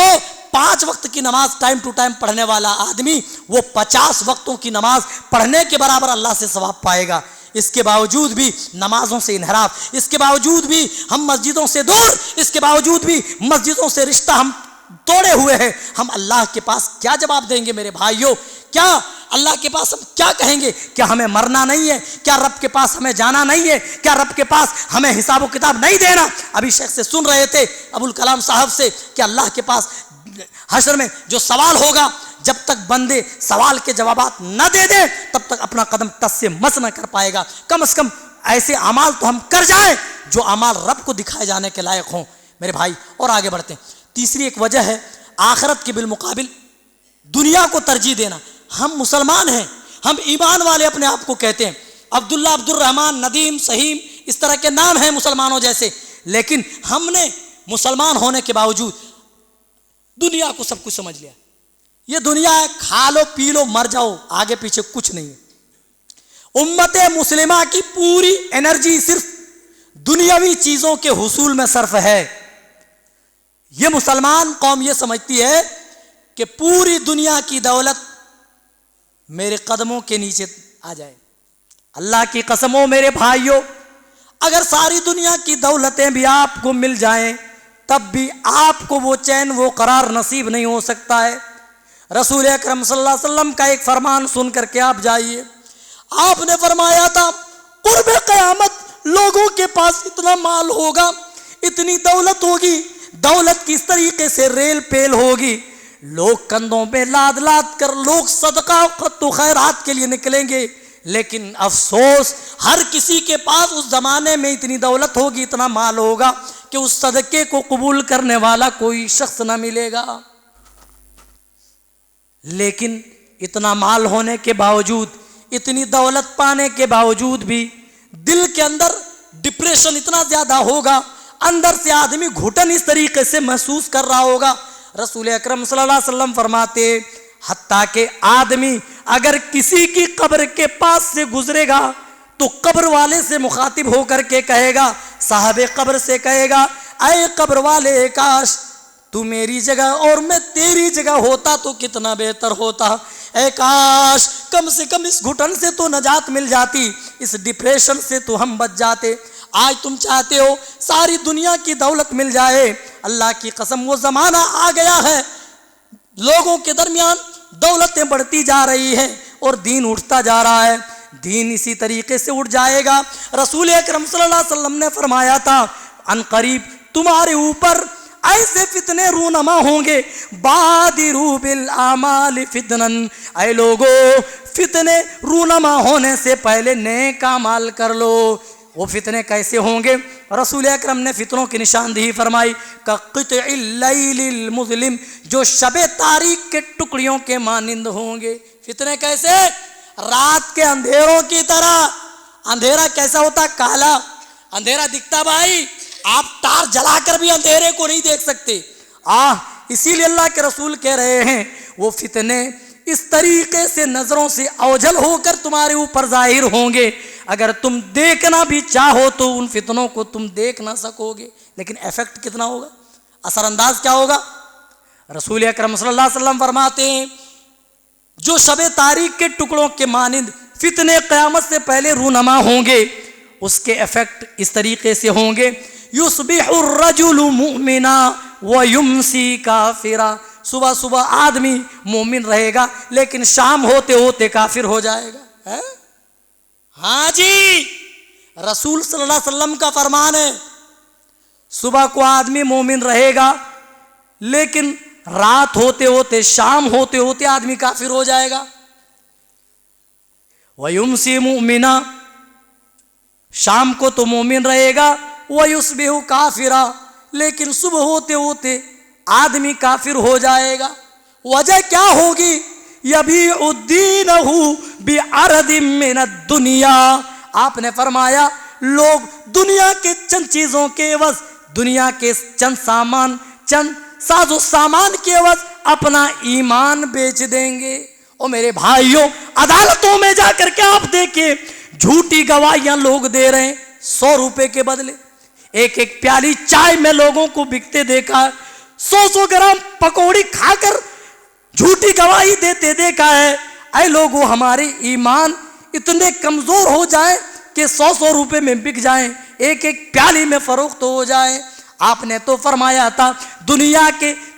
5 وقت کی نماز ٹائم ٹو ٹائم پڑھنے والا آدمی وہ 50 وقتوں کی نماز پڑھنے کے برابر اللہ سے ثواب پائے گا۔ اس کے باوجود بھی نمازوں سے انحراف، اس کے باوجود بھی ہم مسجدوں سے دور، اس کے باوجود بھی مسجدوں سے رشتہ ہم توڑے ہوئے ہیں، ہم اللہ کے پاس کیا جواب دیں گے میرے بھائیوں؟ کیا اللہ کے پاس ہم کیا کہیں گے؟ کیا ہمیں مرنا نہیں ہے؟ کیا رب کے پاس ہمیں جانا نہیں ہے؟ کیا رب کے پاس ہمیں حساب و کتاب نہیں دینا؟ ابھی شیخ سے سن رہے تھے ابوالکلام صاحب سے کہ اللہ کے پاس حشر میں جو سوال ہوگا، جب تک بندے سوال کے جوابات نہ دے دے تب تک اپنا قدم ٹس سے مس نہ کر پائے گا۔ کم از کم ایسے اعمال تو ہم کر جائیں جو اعمال رب کو دکھائے جانے کے لائق ہوں میرے بھائی۔ اور آگے بڑھتے ہیں، تیسری ایک وجہ ہے آخرت کے بالمقابل دنیا کو ترجیح دینا۔ ہم مسلمان ہیں، ہم ایمان والے اپنے آپ کو کہتے ہیں، عبداللہ، عبد الرحمان، ندیم، سہیم، اس طرح کے نام ہیں مسلمانوں جیسے، لیکن ہم نے مسلمان ہونے کے باوجود دنیا کو سب کچھ سمجھ لیا۔ یہ دنیا ہے، کھا لو پی لو مر جاؤ، آگے پیچھے کچھ نہیں ہے۔ امت مسلمہ کی پوری انرجی صرف دنیاوی چیزوں کے حصول میں صرف ہے۔ یہ مسلمان قوم یہ سمجھتی ہے کہ پوری دنیا کی دولت میرے قدموں کے نیچے آ جائے۔ اللہ کی قسم ہو میرے بھائیوں، اگر ساری دنیا کی دولتیں بھی آپ کو مل جائیں تب بھی آپ کو وہ چین وہ قرار نصیب نہیں ہو سکتا ہے۔ رسول اکرم صلی اللہ علیہ وسلم کا ایک فرمان سن کر کے آپ جائیے، آپ نے فرمایا تھا قرب قیامت لوگوں کے پاس اتنا مال ہوگا، اتنی دولت ہوگی، دولت کس طریقے سے ریل پیل ہوگی، لوگ کندھوں پہ لاد لاد کر لوگ صدقہ و خیرات کے لیے نکلیں گے، لیکن افسوس ہر کسی کے پاس اس زمانے میں اتنی دولت ہوگی، اتنا مال ہوگا کہ اس صدقے کو قبول کرنے والا کوئی شخص نہ ملے گا۔ لیکن اتنا مال ہونے کے باوجود، اتنی دولت پانے کے باوجود بھی دل کے اندر ڈپریشن اتنا زیادہ ہوگا، اندر سے آدمی گھٹن اس طریقے سے محسوس کر رہا ہوگا۔ رسول اکرم صلی اللہ علیہ وسلم فرماتے حتیٰ کہ آدمی اگر کسی کی قبر کے پاس سے گزرے گا تو قبر والے سے مخاطب ہو کر کے کہے گا، صاحب قبر سے کہے گا، اے قبر والے کاش تو میری جگہ اور میں تیری جگہ ہوتا تو کتنا بہتر ہوتا، اے کاش کم سے کم اس گھٹن سے تو نجات مل جاتی، اس ڈپریشن سے تو ہم بچ جاتے۔ آج تم چاہتے ہو ساری دنیا کی دولت مل جائے، اللہ کی قسم وہ زمانہ آ گیا ہے، لوگوں کے درمیان دولتیں بڑھتی جا رہی ہیں اور دین اٹھتا جا رہا ہے، دین اسی طریقے سے اٹھ جائے گا۔ رسول اکرم صلی اللہ علیہ وسلم نے فرمایا تھا ان قریب تمہارے اوپر ایسے فتنے رونما ہوں گے، بادروا بالاعمال فتنا، اے لوگو فتنے رونما ہونے سے پہلے نیک اعمال کر لو۔ وہ فتنے کیسے ہوں گے؟ رسول اکرم نے فتنوں کی نشاندہی فرمائی، کقطع اللیل المظلم، جو شب تاریک کے ٹکڑیوں کے مانند ہوں گے۔ فتنے کیسے؟ رات کے اندھیروں کی طرح۔ اندھیرا کیسا ہوتا؟ کالا اندھیرا دکھتا بھائی، آپ ٹار جلا کر بھی اندھیرے کو نہیں دیکھ سکتے۔ اسی لیے اللہ کے رسول کہہ رہے ہیں وہ فتنے اس طریقے سے نظروں سے اوجھل ہو کر تمہارے اوپر ظاہر ہوں گے، اگر تم دیکھنا بھی چاہو تو ان فتنوں کو تم دیکھ نہ سکو گے، لیکن ایفیکٹ کتنا ہوگا، اثر انداز کیا ہوگا؟ رسول اکرم صلی اللہ علیہ وسلم فرماتے ہیں جو شب تاریک کے ٹکڑوں کے مانند فتنے قیامت سے پہلے رونما ہوں گے، اس کے ایفیکٹ اس طریقے سے ہوں گے، یصبح الرجل مؤمنا ویمسی کافرا، صبح صبح آدمی مومن رہے گا لیکن شام ہوتے ہوتے کافر ہو جائے گا۔ ہاں جی، رسول صلی اللہ علیہ وسلم کا فرمان ہے، صبح کو آدمی مومن رہے گا لیکن رات ہوتے ہوتے، شام ہوتے ہوتے آدمی کافر ہو جائے گا۔ وَيُمْسِي مُؤْمِنًا، شام کو تو مومن رہے گا، وَيُصْبِحُ كَافِرًا، لیکن صبح ہوتے ہوتے آدمی کافر ہو جائے گا۔ وجہ کیا ہوگی؟ يَبِيعُ دِينَهُ بِعَرَضٍ مِّنَ الدُّنْيَا، آپ نے فرمایا لوگ دنیا کے چند چیزوں کے عوض، دنیا کے چند سامان، چند ساز و سامان کے عوض اپنا ایمان بیچ دیں گے۔ اور میرے بھائیوں، عدالتوں میں جا کر کے آپ دیکھیں جھوٹی گواہیاں لوگ دے رہے ہیں 100 روپے کے بدلے، ایک ایک پیالی چائے میں لوگوں کو بکتے دیکھا ہے، 100 گرام پکوڑی کھا کر جھوٹی گواہی دیتے دیکھا ہے۔ اے لوگوں، ہمارے ایمان اتنے کمزور ہو جائیں کہ 100 روپے میں بک جائیں، ایک ایک پیالی میں فروخت ہو جائیں۔ آپ نے تو فرمایا تھا دنیا کے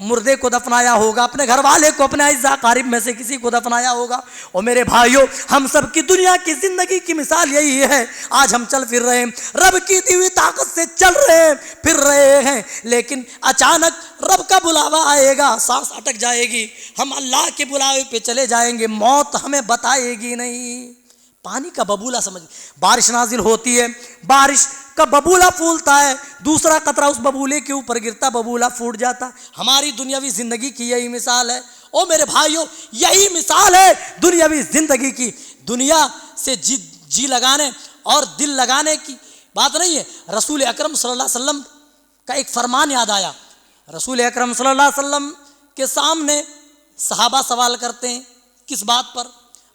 مردے کو دفنایا ہوگا، اپنے گھر والے کو، اپنے اعزاء قارب میں سے کسی کو دفنایا ہوگا۔ اور میرے بھائیوں، ہم سب کی دنیا کی زندگی کی مثال یہی ہے۔ آج ہم چل پھر رہے ہیں، رب کی دی ہوئی طاقت سے چل رہے ہیں، پھر رہے ہیں، لیکن اچانک رب کا بلاوا آئے گا، سانس اٹک جائے گی، ہم اللہ کے بلاوے پہ چلے جائیں گے، موت ہمیں بتائے گی نہیں۔ پانی کا ببولہ سمجھ، بارش نازل ہوتی ہے، بارش کا ببولہ پھولتا ہے، دوسرا قطرہ اس ببولے کے اوپر گرتا، ببولہ پھوٹ جاتا۔ ہماری دنیاوی زندگی کی یہی مثال ہے۔ او میرے بھائیوں، یہی مثال ہے دنیاوی زندگی کی۔ دنیا سے جی لگانے اور دل لگانے کی بات نہیں ہے۔ رسول اکرم صلی اللہ علیہ وسلم کا ایک فرمان یاد آیا۔ رسول اکرم صلی اللہ علیہ وسلم کے سامنے صحابہ سوال کرتے ہیں، کس بات پر؟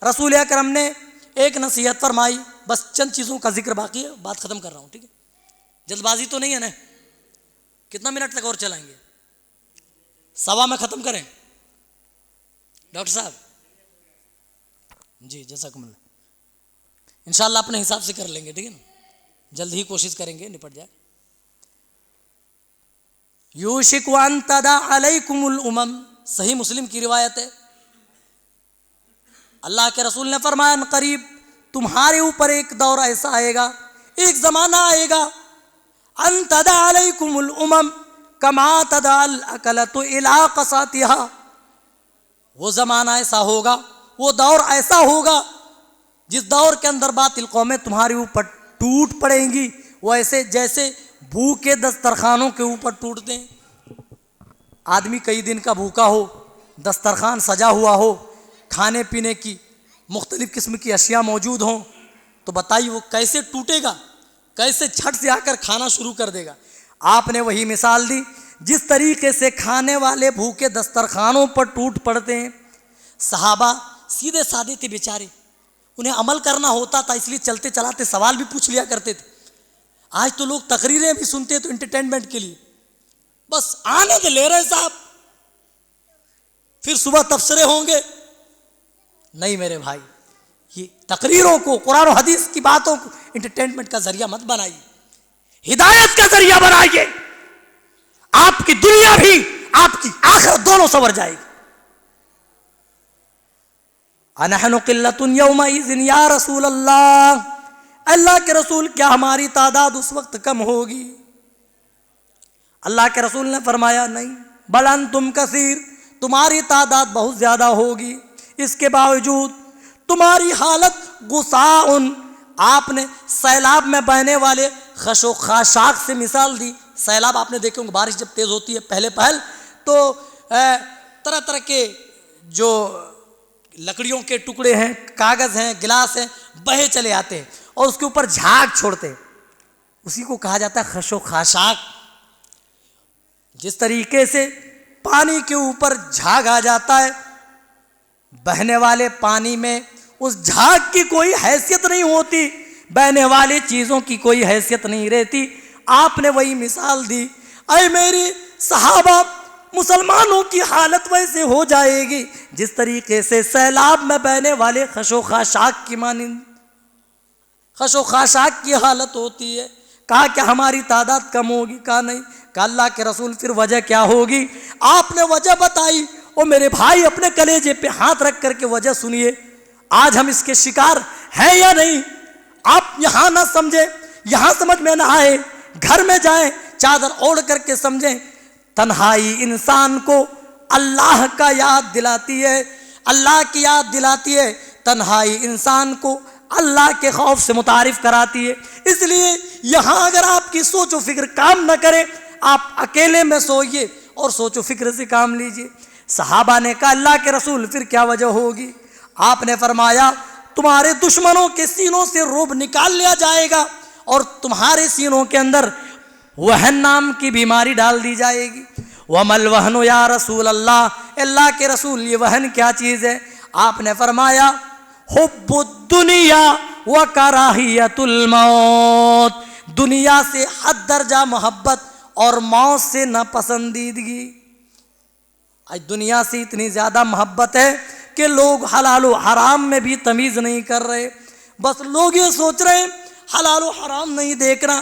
رسول اکرم نے ایک نصیحت فرمائی، بس چند چیزوں کا ذکر باقی ہے، بات ختم کر رہا ہوں، ٹھیک ہے؟ جلد بازی تو نہیں ہے نا؟ کتنا منٹ تک اور چلائیں گے؟ 1:15 میں ختم کریں ڈاکٹر صاحب؟ جی جزاکم اللہ، انشاءاللہ اپنے حساب سے کر لیں گے، ٹھیک ہے نا؟ جلد ہی کوشش کریں گے نپٹ جائے۔ یوشک ان تدع علیکم الامم، صحیح مسلم کی روایت ہے۔ اللہ کے رسول نے فرمایا قریب تمہارے اوپر ایک دور ایسا آئے گا، ایک زمانہ آئے گا، ان تدع علیکم الامم کما تدع الاکلۃ الی قصاتها، وہ زمانہ ایسا ہوگا، وہ دور ایسا ہوگا جس دور کے اندر باطل قومیں تمہارے اوپر ٹوٹ پڑیں گی، وہ ایسے جیسے بھوکے دسترخوانوں کے اوپر ٹوٹتے ہیں۔ آدمی کئی دن کا بھوکا ہو، دسترخوان سجا ہوا ہو، کھانے پینے کی مختلف قسم کی اشیاء موجود ہوں، تو بتائیے وہ کیسے ٹوٹے گا، کیسے چھٹ سے آ کر کھانا شروع کر دے گا۔ آپ نے وہی مثال دی، جس طریقے سے کھانے والے بھوکے دسترخوانوں پر ٹوٹ پڑتے ہیں۔ صحابہ سیدھے سادے تھے بیچارے، انہیں عمل کرنا ہوتا تھا، اس لیے چلتے چلاتے سوال بھی پوچھ لیا کرتے تھے۔ آج تو لوگ تقریریں بھی سنتے ہیں تو انٹرٹینمنٹ کے لیے، بس آنند لے رہے صاحب، پھر صبح تبصرے ہوں گے۔ نہیں میرے بھائی، یہ تقریروں کو، قرآن و حدیث کی باتوں کو انٹرٹینمنٹ کا ذریعہ مت بنائیے، ہدایت کا ذریعہ بنائیے، آپ کی دنیا بھی آپ کی آخرت دونوں سنور جائے گی۔ انحن قلۃ یومئذ یا رسول اللہ، اللہ کے رسول کیا ہماری تعداد اس وقت کم ہوگی؟ اللہ کے رسول نے فرمایا نہیں، بل انتم کثیر، تمہاری تعداد بہت زیادہ ہوگی، اس کے باوجود تمہاری حالت غصاء، آپ نے سیلاب میں بہنے والے خش و خاشاک سے مثال دی۔ سیلاب آپ نے دیکھے ہوں گے، بارش جب تیز ہوتی ہے پہلے پہل تو طرح طرح کے جو لکڑیوں کے ٹکڑے ہیں، کاغذ ہیں، گلاس ہیں، بہے چلے آتے ہیں اور اس کے اوپر جھاگ چھوڑتے ہیں، اسی کو کہا جاتا ہے خش و خاشاک۔ جس طریقے سے پانی کے اوپر جھاگ آ جاتا ہے، بہنے والے پانی میں اس جھاگ کی کوئی حیثیت نہیں ہوتی، بہنے والی چیزوں کی کوئی حیثیت نہیں رہتی۔ آپ نے وہی مثال دی، اے میری صحابہ، مسلمانوں کی حالت ویسے ہو جائے گی جس طریقے سے سیلاب میں بہنے والے خش و خاشاک کی مانند خش و خاشاک کی حالت ہوتی ہے۔ کہا کہ ہماری تعداد کم ہوگی؟ کہا نہیں۔ کہا اللہ کے رسول پھر وجہ کیا ہوگی؟ آپ نے وجہ بتائی۔ اور میرے بھائی اپنے کلیجے پہ ہاتھ رکھ کر کے وجہ سنیے، آج ہم اس کے شکار ہیں یا نہیں؟ آپ یہاں نہ سمجھیں، یہاں سمجھ میں نہ آئے، گھر میں جائیں چادر اوڑھ کر کے سمجھیں۔ تنہائی انسان کو اللہ کا یاد دلاتی ہے، اللہ کی یاد دلاتی ہے، تنہائی انسان کو اللہ کے خوف سے متعارف کراتی ہے۔ اس لیے یہاں اگر آپ کی سوچ و فکر کام نہ کرے، آپ اکیلے میں سوئیے اور سوچ و فکر سے کام لیجئے۔ صحابہ نے کہا اللہ کے رسول پھر کیا وجہ ہوگی؟ آپ نے فرمایا تمہارے دشمنوں کے سینوں سے رعب نکال لیا جائے گا اور تمہارے سینوں کے اندر وہن نام کی بیماری ڈال دی جائے گی۔ وَمَا الْوَهْنُ یا رسول اللہ، اللہ کے رسول یہ وہن کیا چیز ہے؟ آپ نے فرمایا حب الدنیا وکراہیت الموت، دنیا سے حد درجہ محبت اور موت سے ناپسندیدگی۔ آج دنیا سے اتنی زیادہ محبت ہے کہ لوگ حلال و حرام میں بھی تمیز نہیں کر رہے، بس لوگ یہ سوچ رہے ہیں حلال و حرام نہیں دیکھنا،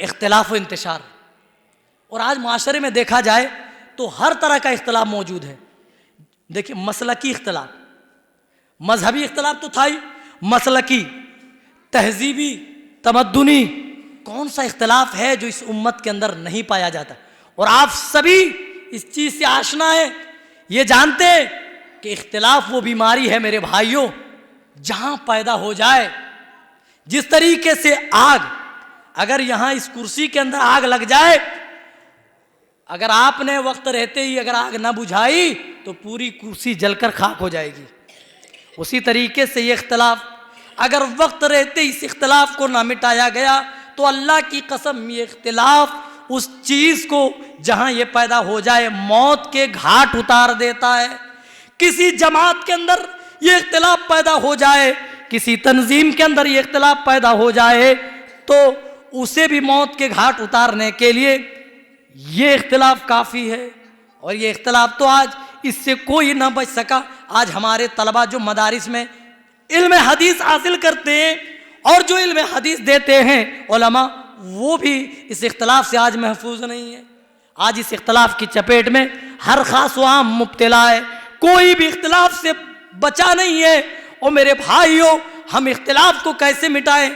اختلاف و انتشار. اور آج معاشرے میں دیکھا جائے تو ہر طرح کا اختلاف موجود ہے. دیکھیں مسلکی اختلاف، مذہبی اختلاف تو تھا ہی، مسلکی، تہذیبی، تمدنی، کون سا اختلاف ہے جو اس امت کے اندر نہیں پایا جاتا؟ اور آپ سبھی اس چیز سے آشنا ہیں، یہ جانتے ہیں کہ اختلاف وہ بیماری ہے میرے بھائیوں، جہاں پیدا ہو جائے. جس طریقے سے آگ، اگر یہاں اس کرسی کے اندر آگ لگ جائے، اگر آپ نے وقت رہتے ہی اگر آگ نہ بجھائی تو پوری کرسی جل کر خاک ہو جائے گی. اسی طریقے سے یہ اختلاف، اگر وقت رہتے اس اختلاف کو نہ مٹایا گیا تو اللہ کی قسم یہ اختلاف اس چیز کو جہاں یہ پیدا ہو جائے موت کے گھاٹ اتار دیتا ہے. کسی جماعت کے اندر یہ اختلاف پیدا ہو جائے، کسی تنظیم کے اندر یہ اختلاف پیدا ہو جائے تو اسے بھی موت کے گھاٹ اتارنے کے لیے یہ اختلاف کافی ہے. اور یہ اختلاف تو آج اس سے کوئی نہ بچ سکا. آج ہمارے طلبہ جو مدارس میں علم حدیث حاصل کرتے ہیں اور جو علم حدیث دیتے ہیں علماء، وہ بھی اس اختلاف سے آج محفوظ نہیں ہے. آج اس اختلاف کی چپیٹ میں ہر خاص و عام مبتلا ہے، کوئی بھی اختلاف سے بچا نہیں ہے. اور میرے بھائیوں، ہم اختلاف کو کیسے مٹائیں؟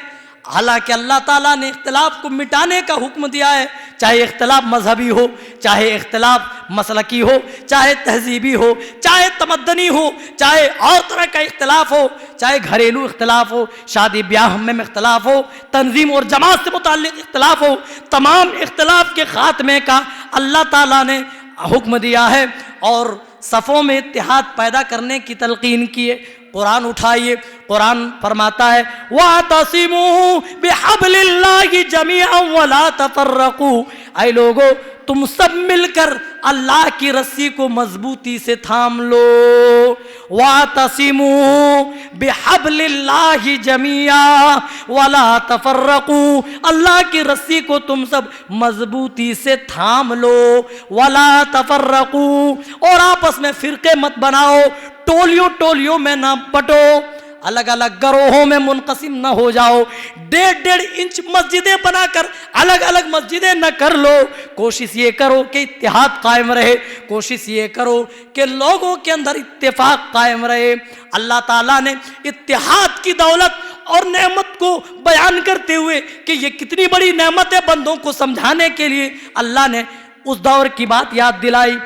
حالانکہ اللہ تعالیٰ نے اختلاف کو مٹانے کا حکم دیا ہے، چاہے اختلاف مذہبی ہو، چاہے اختلاف مسلکی ہو، چاہے تہذیبی ہو، چاہے تمدنی ہو، چاہے اور طرح کا اختلاف ہو، چاہے گھریلو اختلاف ہو، شادی بیاہ میں اختلاف ہو، تنظیم اور جماعت سے متعلق اختلاف ہو، تمام اختلاف کے خاتمے کا اللہ تعالیٰ نے حکم دیا ہے اور صفوں میں اتحاد پیدا کرنے کی تلقین کی ہے. قرآن اٹھائیے، قرآن فرماتا ہے وَاعْتَصِمُوا بِحَبْلِ اللَّهِ جَمِيعًا وَلَا تَفَرَّقُوا. اے لوگو تم سب مل کر اللہ کی رسی کو مضبوطی سے تھام لو. وَاعْتَصِمُوا بِحَبْلِ اللَّهِ جَمِيعًا وَلَا تَفَرَّقُوا. اللہ کی رسی کو تم سب مضبوطی سے تھام لو. وَلَا تَفَرَّقُوا. اور آپس میں فرقے مت بناؤ، ٹولیوں میں نہ بٹو، الگ الگ گروہوں میں منقسم نہ ہو جاؤ. 1.5 انچ مسجدیں بنا کر الگ الگ مسجدیں نہ کر لو. کوشش یہ کرو کہ اتحاد قائم رہے، کوشش یہ کرو کہ لوگوں کے اندر اتفاق قائم رہے. اللہ تعالیٰ نے اتحاد کی دولت اور نعمت کو بیان کرتے ہوئے کہ یہ کتنی بڑی نعمت ہے، بندوں کو سمجھانے کے لیے اللہ نے اس دور کی بات یاد دلائی.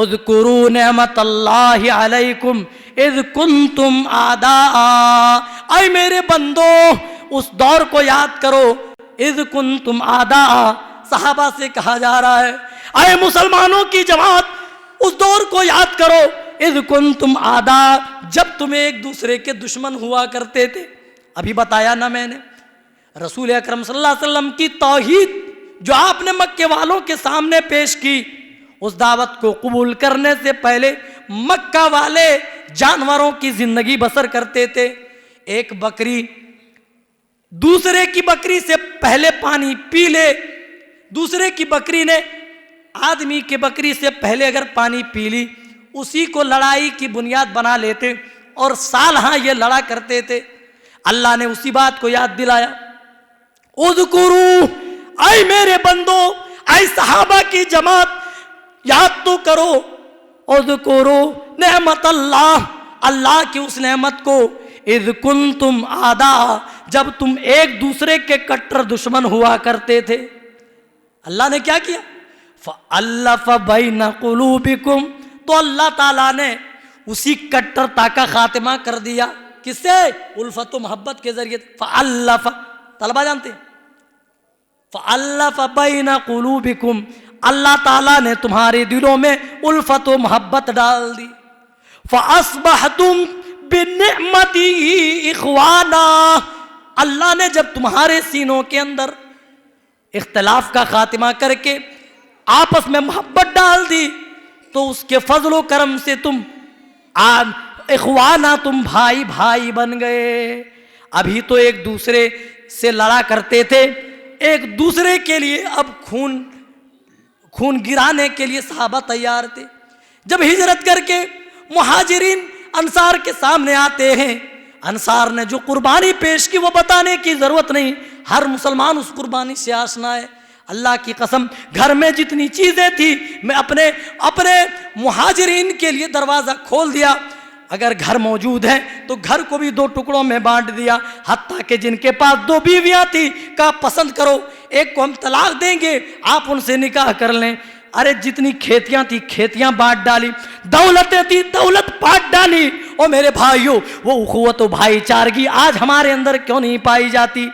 اذکروا نعمت اللہ علیکم اذ کنتم اعداء. اے میرے بندو اس دور کو یاد کرو. اذ کنتم اعداء، صحابہ سے کہا جا رہا ہے اے مسلمانوں کی جماعت اس دور کو یاد کرو. اذ کنتم اعداء، جب تم ایک دوسرے کے دشمن ہوا کرتے تھے. ابھی بتایا نا میں نے رسول اکرم صلی اللہ علیہ وسلم کی توحید جو آپ نے مکے والوں کے سامنے پیش کی، اس دعوت کو قبول کرنے سے پہلے مکہ والے جانوروں کی زندگی بسر کرتے تھے. ایک بکری دوسرے کی بکری سے پہلے پانی پی لے، دوسرے کی بکری نے آدمی کے بکری سے پہلے اگر پانی پی لی، اسی کو لڑائی کی بنیاد بنا لیتے اور سال ہاں یہ لڑا کرتے تھے. اللہ نے اسی بات کو یاد دلایا. اذکروا، اے میرے بندو، اے صحابہ کی جماعت یاد تو کرو. اذکروا نعمت اللہ، اللہ کی اس نعمت کو. اذ کنتم اعداء، جب تم ایک دوسرے کے کٹر دشمن ہوا کرتے تھے. اللہ نے کیا کیا؟ فَأَلَّفَ بَيْنَ قُلُوبِكُمْ، تو اللہ تعالیٰ نے اسی کٹرتا کا خاتمہ کر دیا. کس سے؟ الفت و محبت کے ذریعے. فَأَلَّفَ، طلبہ جانتے ہیں فَأَلَّفَ بَيْنَ قُلُوبِكُمْ، اللہ تعالیٰ نے تمہارے دلوں میں الفت و محبت ڈال دی. فَأَصْبَحْتُمْ بِنِعْمَتِهِ إِخْوَانًا، اللہ نے جب تمہارے سینوں کے اندر اختلاف کا خاتمہ کر کے آپس میں محبت ڈال دی تو اس کے فضل و کرم سے تم اخوانا، تم بھائی بھائی بن گئے. ابھی تو ایک دوسرے سے لڑا کرتے تھے، ایک دوسرے کے لیے اب خون گرانے کے لیے صحابہ تیار تھے. جب ہجرت کر کے مہاجرین انصار کے سامنے آتے ہیں، انصار نے جو قربانی پیش کی وہ بتانے کی ضرورت نہیں، ہر مسلمان اس قربانی سے آشنا ہے. اللہ کی قسم گھر میں جتنی چیزیں تھی میں اپنے مہاجرین کے لیے دروازہ کھول دیا. اگر گھر موجود ہے تو گھر کو بھی 2 ٹکڑوں میں بانٹ دیا. حتیٰ کہ جن کے پاس 2 بیویاں تھی کہا پسند کرو، ایک کو ہم طلاق دیں گے، آپ ان سے نکاح کر لیں. ارے جتنی کھیتیاں تھی کھیتیاں بانٹ ڈالی، دولتیں تھی دولت بانٹ ڈالی. او میرے بھائیوں، وہ اخوت و بھائی چارگی آج ہمارے اندر کیوں نہیں پائی جاتی؟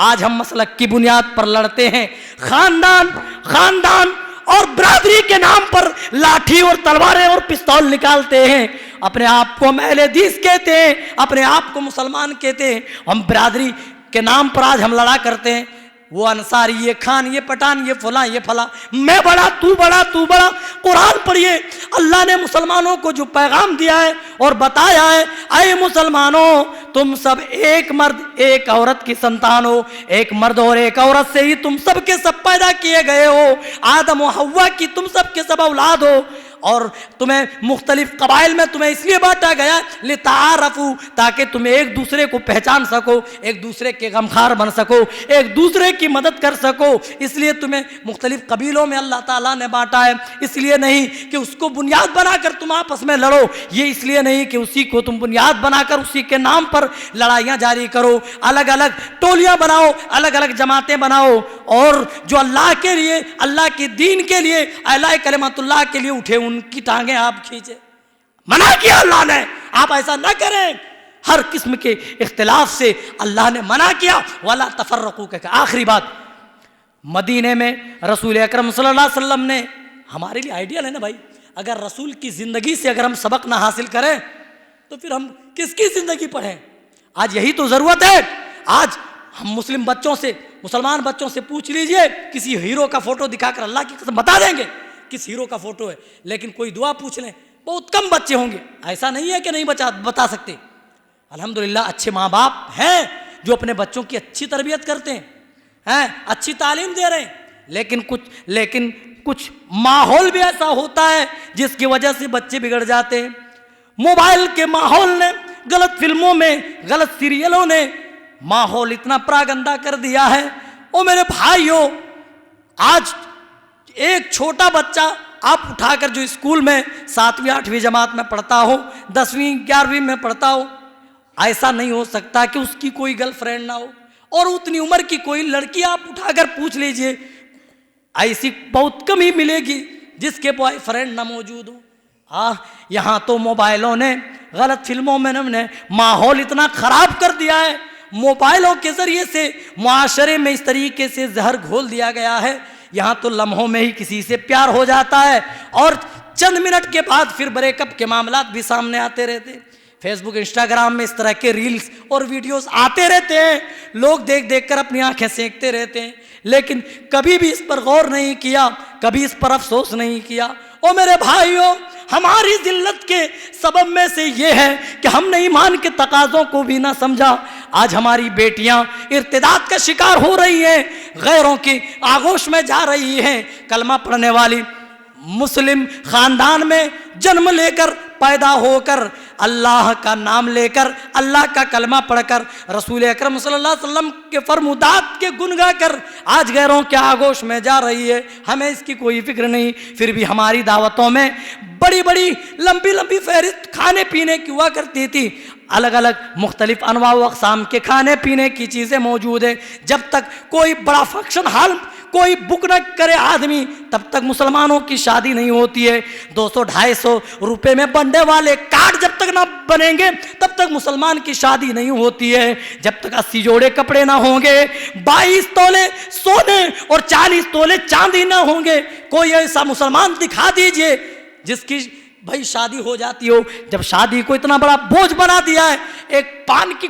آج ہم مسلک کی بنیاد پر لڑتے ہیں، خاندان اور برادری کے نام پر لاٹھی اور تلواریں اور پستول نکالتے ہیں. اپنے آپ کو ہم اہل حدیث کہتے ہیں، اپنے آپ کو مسلمان کہتے ہیں. ہم برادری کے نام پر آج ہم لڑا کرتے ہیں. وہ انصاری، یہ خان، یہ پٹھان، یہ فلاں، یہ فلاں، میں بڑا تو بڑا تو بڑا. قرآن پڑھیے، اللہ نے مسلمانوں کو جو پیغام دیا ہے اور بتایا ہے، اے مسلمانوں تم سب ایک مرد ایک عورت کی سنتان ہو. ایک مرد اور ایک عورت سے ہی تم سب کے سب پیدا کیے گئے ہو. آدم و حوا کی تم سب کے سب اولاد ہو. اور تمہیں مختلف قبائل میں تمہیں اس لیے بانٹا گیا لتعارفوا، تاکہ تم ایک دوسرے کو پہچان سکو، ایک دوسرے کے غمخوار بن سکو، ایک دوسرے کی مدد کر سکو. اس لیے تمہیں مختلف قبیلوں میں اللہ تعالیٰ نے بانٹا ہے. اس لیے نہیں کہ اس کو بنیاد بنا کر تم آپس میں لڑو، یہ اس لیے نہیں کہ اسی کو تم بنیاد بنا کر اسی کے نام پر لڑائیاں جاری کرو. الگ الگ ٹولیاں بناؤ، الگ الگ جماعتیں بناؤ، اور جو اللہ کے لیے، اللہ کے دین کے لیے، اعلاء کلمت اللہ کے لیے اٹھے ان کی ٹانگیں آپ کھینچے. منع کیا اللہ نے، آپ ایسا نہ کریں. ہر قسم کے اختلاف سے اللہ نے منع کیا. وَلَا تَفَرَّقُوا کہ آخری بات، مدینے میں رسول اکرم صلی اللہ علیہ وسلم نے ہمارے لیے آئیڈیل ہے نا بھائی. اگر رسول کی زندگی سے اگر ہم سبق نہ حاصل کریں تو پھر ہم کس کی زندگی پڑھیں؟ آج یہی تو ضرورت ہے. آج ہم مسلم بچوں سے، مسلمان بچوں سے پوچھ لیجئے، کسی ہیرو کا فوٹو دکھا کر اللہ کی قسم بتا دیں گے کس ہیرو کا فوٹو ہے. لیکن کوئی دعا پوچھ لیں، بہت کم بچے ہوں گے. ایسا نہیں ہے کہ نہیں بتا سکتے. الحمدللہ اچھے ماں باپ ہیں جو اپنے بچوں کی اچھی تربیت کرتے ہیں، اچھی تعلیم دے رہے ہیں. لیکن کچھ ماحول بھی ایسا ہوتا ہے جس کی وجہ سے بچے بگڑ جاتے ہیں. موبائل کے ماحول نے، غلط فلموں میں، غلط سیریلوں نے ماحول اتنا پراگندہ کر دیا ہے. او میرے بھائیوں، آج ایک چھوٹا بچہ آپ اٹھا کر جو اسکول میں 7ویں 8ویں جماعت میں پڑھتا ہو، 10ویں 11ویں میں پڑھتا ہو، ایسا نہیں ہو سکتا کہ اس کی کوئی گرل فرینڈ نہ ہو. اور اتنی عمر کی کوئی لڑکی آپ اٹھا کر پوچھ لیجئے، ایسی بہت کم ہی ملے گی جس کے بوائے فرینڈ نہ موجود ہو. یہاں تو موبائلوں نے، غلط فلموں میں نے ماحول اتنا خراب کر دیا ہے. موبائلوں کے ذریعے سے معاشرے میں اس طریقے سے زہر گھول دیا گیا ہے. یہاں تو لمحوں میں ہی کسی سے پیار ہو جاتا ہے اور چند منٹ کے بعد پھر بریک اپ کے معاملات بھی سامنے آتے رہتے ہیں. فیس بک، انسٹاگرام میں اس طرح کے ریلز اور ویڈیوز آتے رہتے ہیں. لوگ دیکھ کر اپنی آنکھیں سینکتے رہتے ہیں، لیکن کبھی بھی اس پر غور نہیں کیا، کبھی اس پر افسوس نہیں کیا. او میرے بھائیوں، ہماری ذلت کے سبب میں سے یہ ہے کہ ہم نے ایمان کے تقاضوں کو بھی نہ سمجھا. آج ہماری بیٹیاں ارتداد کا شکار ہو رہی ہیں، غیروں کی آغوش میں جا رہی ہیں. کلمہ پڑھنے والی مسلم خاندان میں جنم لے کر، پیدا ہو کر، اللہ کا نام لے کر، اللہ کا کلمہ پڑھ کر، رسول اکرم صلی اللہ علیہ وسلم کے فرمودات کے گن گا کر آج غیروں کے آغوش میں جا رہی ہے. ہمیں اس کی کوئی فکر نہیں. پھر بھی ہماری دعوتوں میں بڑی بڑی لمبی فہرست کھانے پینے کی ہوا کرتی تھی. الگ الگ مختلف انواع و اقسام کے کھانے پینے کی چیزیں موجود ہیں. جب تک کوئی بڑا فنکشن ہال کوئی بک نہ کرے آدمی، تب تک مسلمانوں کی شادی نہیں ہوتی ہے. 200-250 روپے میں بننے والے کارڈ جب تک نہ بنیں گے تب تک مسلمان کی شادی نہیں ہوتی ہے. جب تک 80 جوڑے کپڑے نہ ہوں گے، 22 تولے سونے اور 40 تولے چاندی نہ ہوں گے. کوئی ایسا مسلمان دکھا دیجئے جس کی بھائی شادی ہو جاتی ہو. جب شادی کو اتنا بڑا بوجھ بنا دیا ہے، ایک پان کی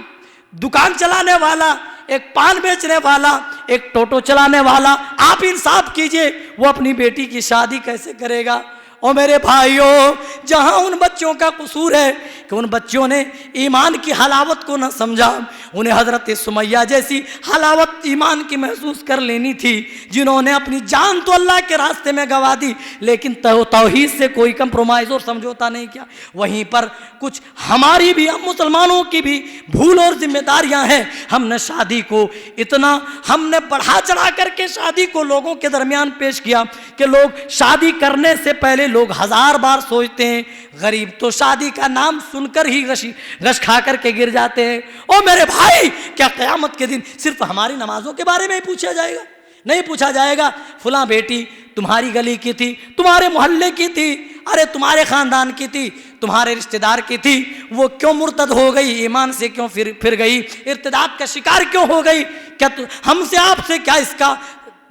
دکان چلانے والا، ایک پان بیچنے والا، ایک ٹوٹو چلانے والا، آپ انصاف کیجئے، وہ اپنی بیٹی کی شادی کیسے کرے گا؟ اور میرے بھائیوں، جہاں ان بچوں کا قصور ہے کہ ان بچوں نے ایمان کی حلاوت کو نہ سمجھا، انہیں حضرت سمیہ جیسی حلاوت ایمان کی محسوس کر لینی تھی جنہوں نے اپنی جان تو اللہ کے راستے میں گوا دی لیکن توحید سے کوئی کمپرومائز اور سمجھوتا نہیں کیا۔ وہیں پر کچھ ہماری بھی، ہم مسلمانوں کی بھی بھول اور ذمہ داریاں ہیں۔ ہم نے شادی کو اتنا ہم نے بڑھا چڑھا کر کے شادی کو لوگوں کے درمیان پیش کیا کہ لوگ شادی کرنے سے پہلے لوگ 1000 بار سوچتے ہیں۔ غریب تو شادی کا نام سن کر ہی غش کھا کر کے گر جاتے ہیں۔ او میرے بھائی، کیا قیامت کے دن صرف ہماری نمازوں کے بارے میں ہی پوچھا جائے گا؟ نہیں پوچھا جائے گا فلاں بیٹی تمہاری گلی کی تھی، تمہارے محلے کی تھی، ارے تمہارے خاندان کی تھی، تمہارے رشتہ دار کی تھی، وہ کیوں مرتد ہو گئی، ایمان سے کیوں پھر گئی، ارتداد کا شکار کیوں ہو گئی؟ کیا ہم سے آپ سے کیا اس کا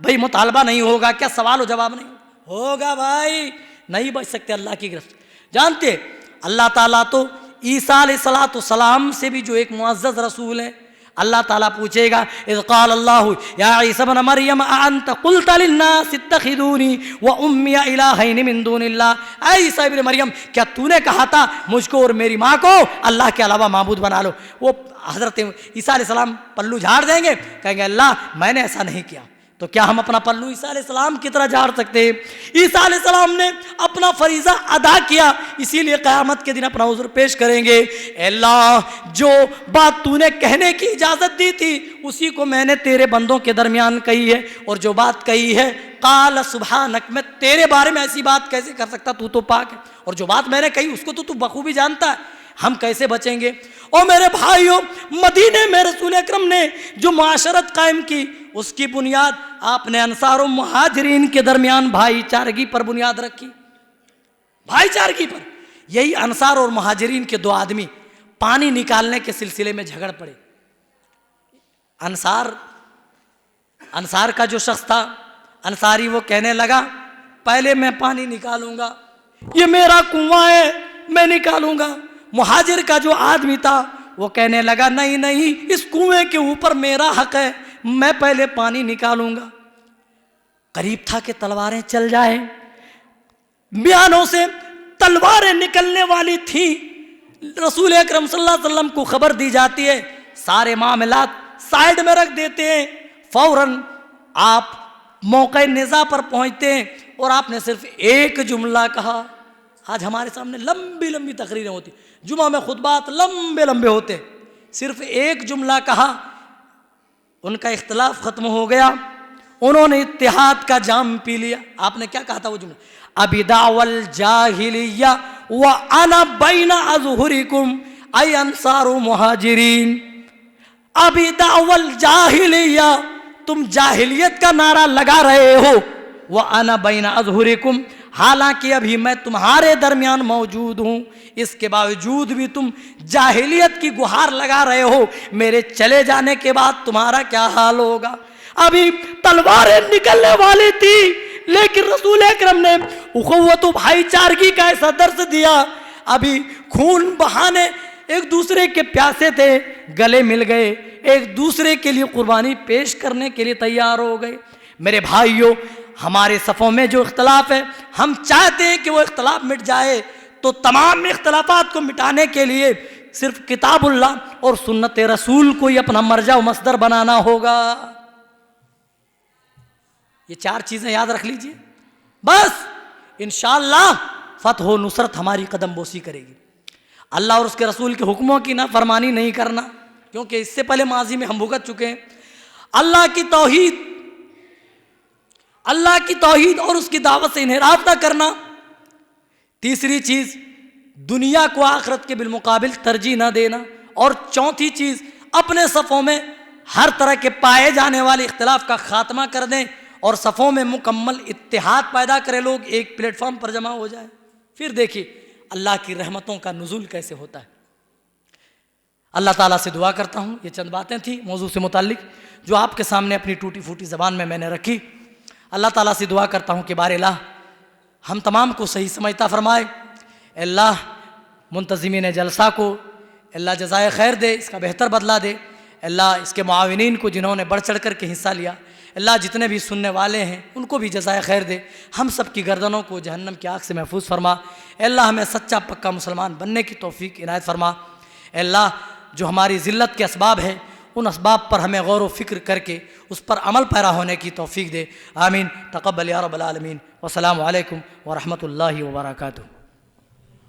بھائی مطالبہ نہیں ہوگا؟ کیا سوال و جواب نہیں ہوگا؟ بھائی نہیں بچ سکتے اللہ کی گرفت۔ جانتے اللہ تعالیٰ تو عیسیٰ علیہ السلام سے بھی جو ایک معزز رسول ہے، اللہ تعالیٰ پوچھے گا اذ قال اللہ یا عیسیٰ ابن مریم اانت قلت للناس اتخذونی وامی الہین من دون اللہ، اے عیسیٰ ابن مریم کیا تو نے کہا تھا مجھ کو اور میری ماں کو اللہ کے علاوہ معبود بنا لو؟ وہ حضرت عیسیٰ علیہ السلام پلو جھاڑ دیں گے، کہیں گے اللہ میں نے ایسا نہیں کیا۔ تو کیا ہم اپنا پلو عیسیٰ علیہ السلام کی طرح جھاڑ سکتے ہیں؟ عیسیٰ علیہ السلام نے اپنا فریضہ ادا کیا، اسی لیے قیامت کے دن اپنا عذر پیش کریں گے۔ اے اللہ، جو بات تو نے کہنے کی اجازت دی تھی اسی کو میں نے تیرے بندوں کے درمیان کہی ہے، اور جو بات کہی ہے قال سبحانک، میں تیرے بارے میں ایسی بات کیسے کر سکتا، تو پاک ہے، اور جو بات میں نے کہی اس کو تو بخوبی جانتا ہے، ہم کیسے بچیں گے؟ اور میرے بھائیوں، مدینے میں رسول اکرم نے جو معاشرت قائم کی اس کی بنیاد آپ نے انصار و مہاجرین کے درمیان بھائی چارگی پر بنیاد رکھی۔ بھائی چارگی پر یہی انصار اور مہاجرین کے دو آدمی پانی نکالنے کے سلسلے میں جھگڑ پڑے۔ انصار کا جو شخص تھا انصاری، وہ کہنے لگا پہلے میں پانی نکالوں گا، یہ میرا کنواں ہے میں نکالوں گا۔ مہاجر کا جو آدمی تھا وہ کہنے لگا نہیں نہیں، اس کنویں کے اوپر میرا حق ہے، میں پہلے پانی نکالوں گا۔ قریب تھا کہ تلواریں چل جائیں، میانوں سے تلواریں نکلنے والی تھیں۔ رسول اکرم صلی اللہ علیہ وسلم کو خبر دی جاتی ہے، سارے معاملات سائیڈ میں رکھ دیتے ہیں، فوراً آپ موقع نزاع پر پہنچتے ہیں اور آپ نے صرف ایک جملہ کہا۔ آج ہمارے سامنے لمبی لمبی تقریریں ہوتی، جمعہ میں خطبات لمبے لمبے ہوتے، صرف ایک جملہ کہا، ان کا اختلاف ختم ہو گیا، انہوں نے اتحاد کا جام پی لیا۔ آپ نے کیا کہا تھا وہ جملہ؟ ابی دعوی الجاہلیہ وانا بین اظہرکم ای انصار و مہاجرین، ابی دعوی الجاہلیہ، تم جاہلیت کا نعرہ لگا رہے ہو، وانا بین اظہرکم، حالانکہ ابھی میں تمہارے درمیان موجود ہوں، اس کے باوجود بھی تم جاہلیت کی گہار لگا رہے ہو، میرے چلے جانے کے بعد تمہارا کیا حال ہوگا؟ ابھی تلواریں نکلنے والی تھی لیکن رسول اکرم نے اخوت و بھائی چارگی کا ایسا درس دیا، ابھی خون بہانے ایک دوسرے کے پیاسے تھے، گلے مل گئے، ایک دوسرے کے لیے قربانی پیش کرنے کے لیے تیار ہو گئے۔ میرے بھائیوں، ہمارے صفوں میں جو اختلاف ہے، ہم چاہتے ہیں کہ وہ اختلاف مٹ جائے، تو تمام اختلافات کو مٹانے کے لیے صرف کتاب اللہ اور سنت رسول کو ہی اپنا مرجع و مصدر بنانا ہوگا۔ یہ 4 چیزیں یاد رکھ لیجئے، بس انشاءاللہ فتح و نصرت ہماری قدم بوسی کرے گی۔ اللہ اور اس کے رسول کے حکموں کی نافرمانی نہیں کرنا، کیونکہ اس سے پہلے ماضی میں ہم بھگت چکے ہیں۔ اللہ کی توحید اور اس کی دعوت سے انحراف نہ کرنا۔ تیسری چیز، دنیا کو آخرت کے بالمقابل ترجیح نہ دینا۔ اور چوتھی چیز، اپنے صفوں میں ہر طرح کے پائے جانے والے اختلاف کا خاتمہ کر دیں اور صفوں میں مکمل اتحاد پیدا کرے، لوگ ایک پلیٹ فارم پر جمع ہو جائیں۔ پھر دیکھیے اللہ کی رحمتوں کا نزول کیسے ہوتا ہے۔ اللہ تعالیٰ سے دعا کرتا ہوں، یہ چند باتیں تھیں موضوع سے متعلق جو آپ کے سامنے اپنی ٹوٹی پھوٹی زبان میں نے رکھی۔ اللہ تعالیٰ سے دعا کرتا ہوں کہ بار الہ ہم تمام کو صحیح سمجھتا فرمائے۔ اللہ منتظمین جلسہ کو اللہ جزائے خیر دے، اس کا بہتر بدلہ دے۔ اللہ اس کے معاونین کو جنہوں نے بڑھ چڑھ کر کے حصہ لیا، اللہ جتنے بھی سننے والے ہیں ان کو بھی جزائے خیر دے۔ ہم سب کی گردنوں کو جہنم کی آگ سے محفوظ فرما۔ اے اللہ ہمیں سچا پکا مسلمان بننے کی توفیق عنایت فرما۔ اے اللہ جو ہماری ذلت کے اسباب ہیں ان اسباب پر ہمیں غور و فکر کر کے اس پر عمل پیرا ہونے کی توفیق دے. آمین. تقبل یا رب العالمین. والسلام علیکم ورحمۃ اللہ وبرکاتہ.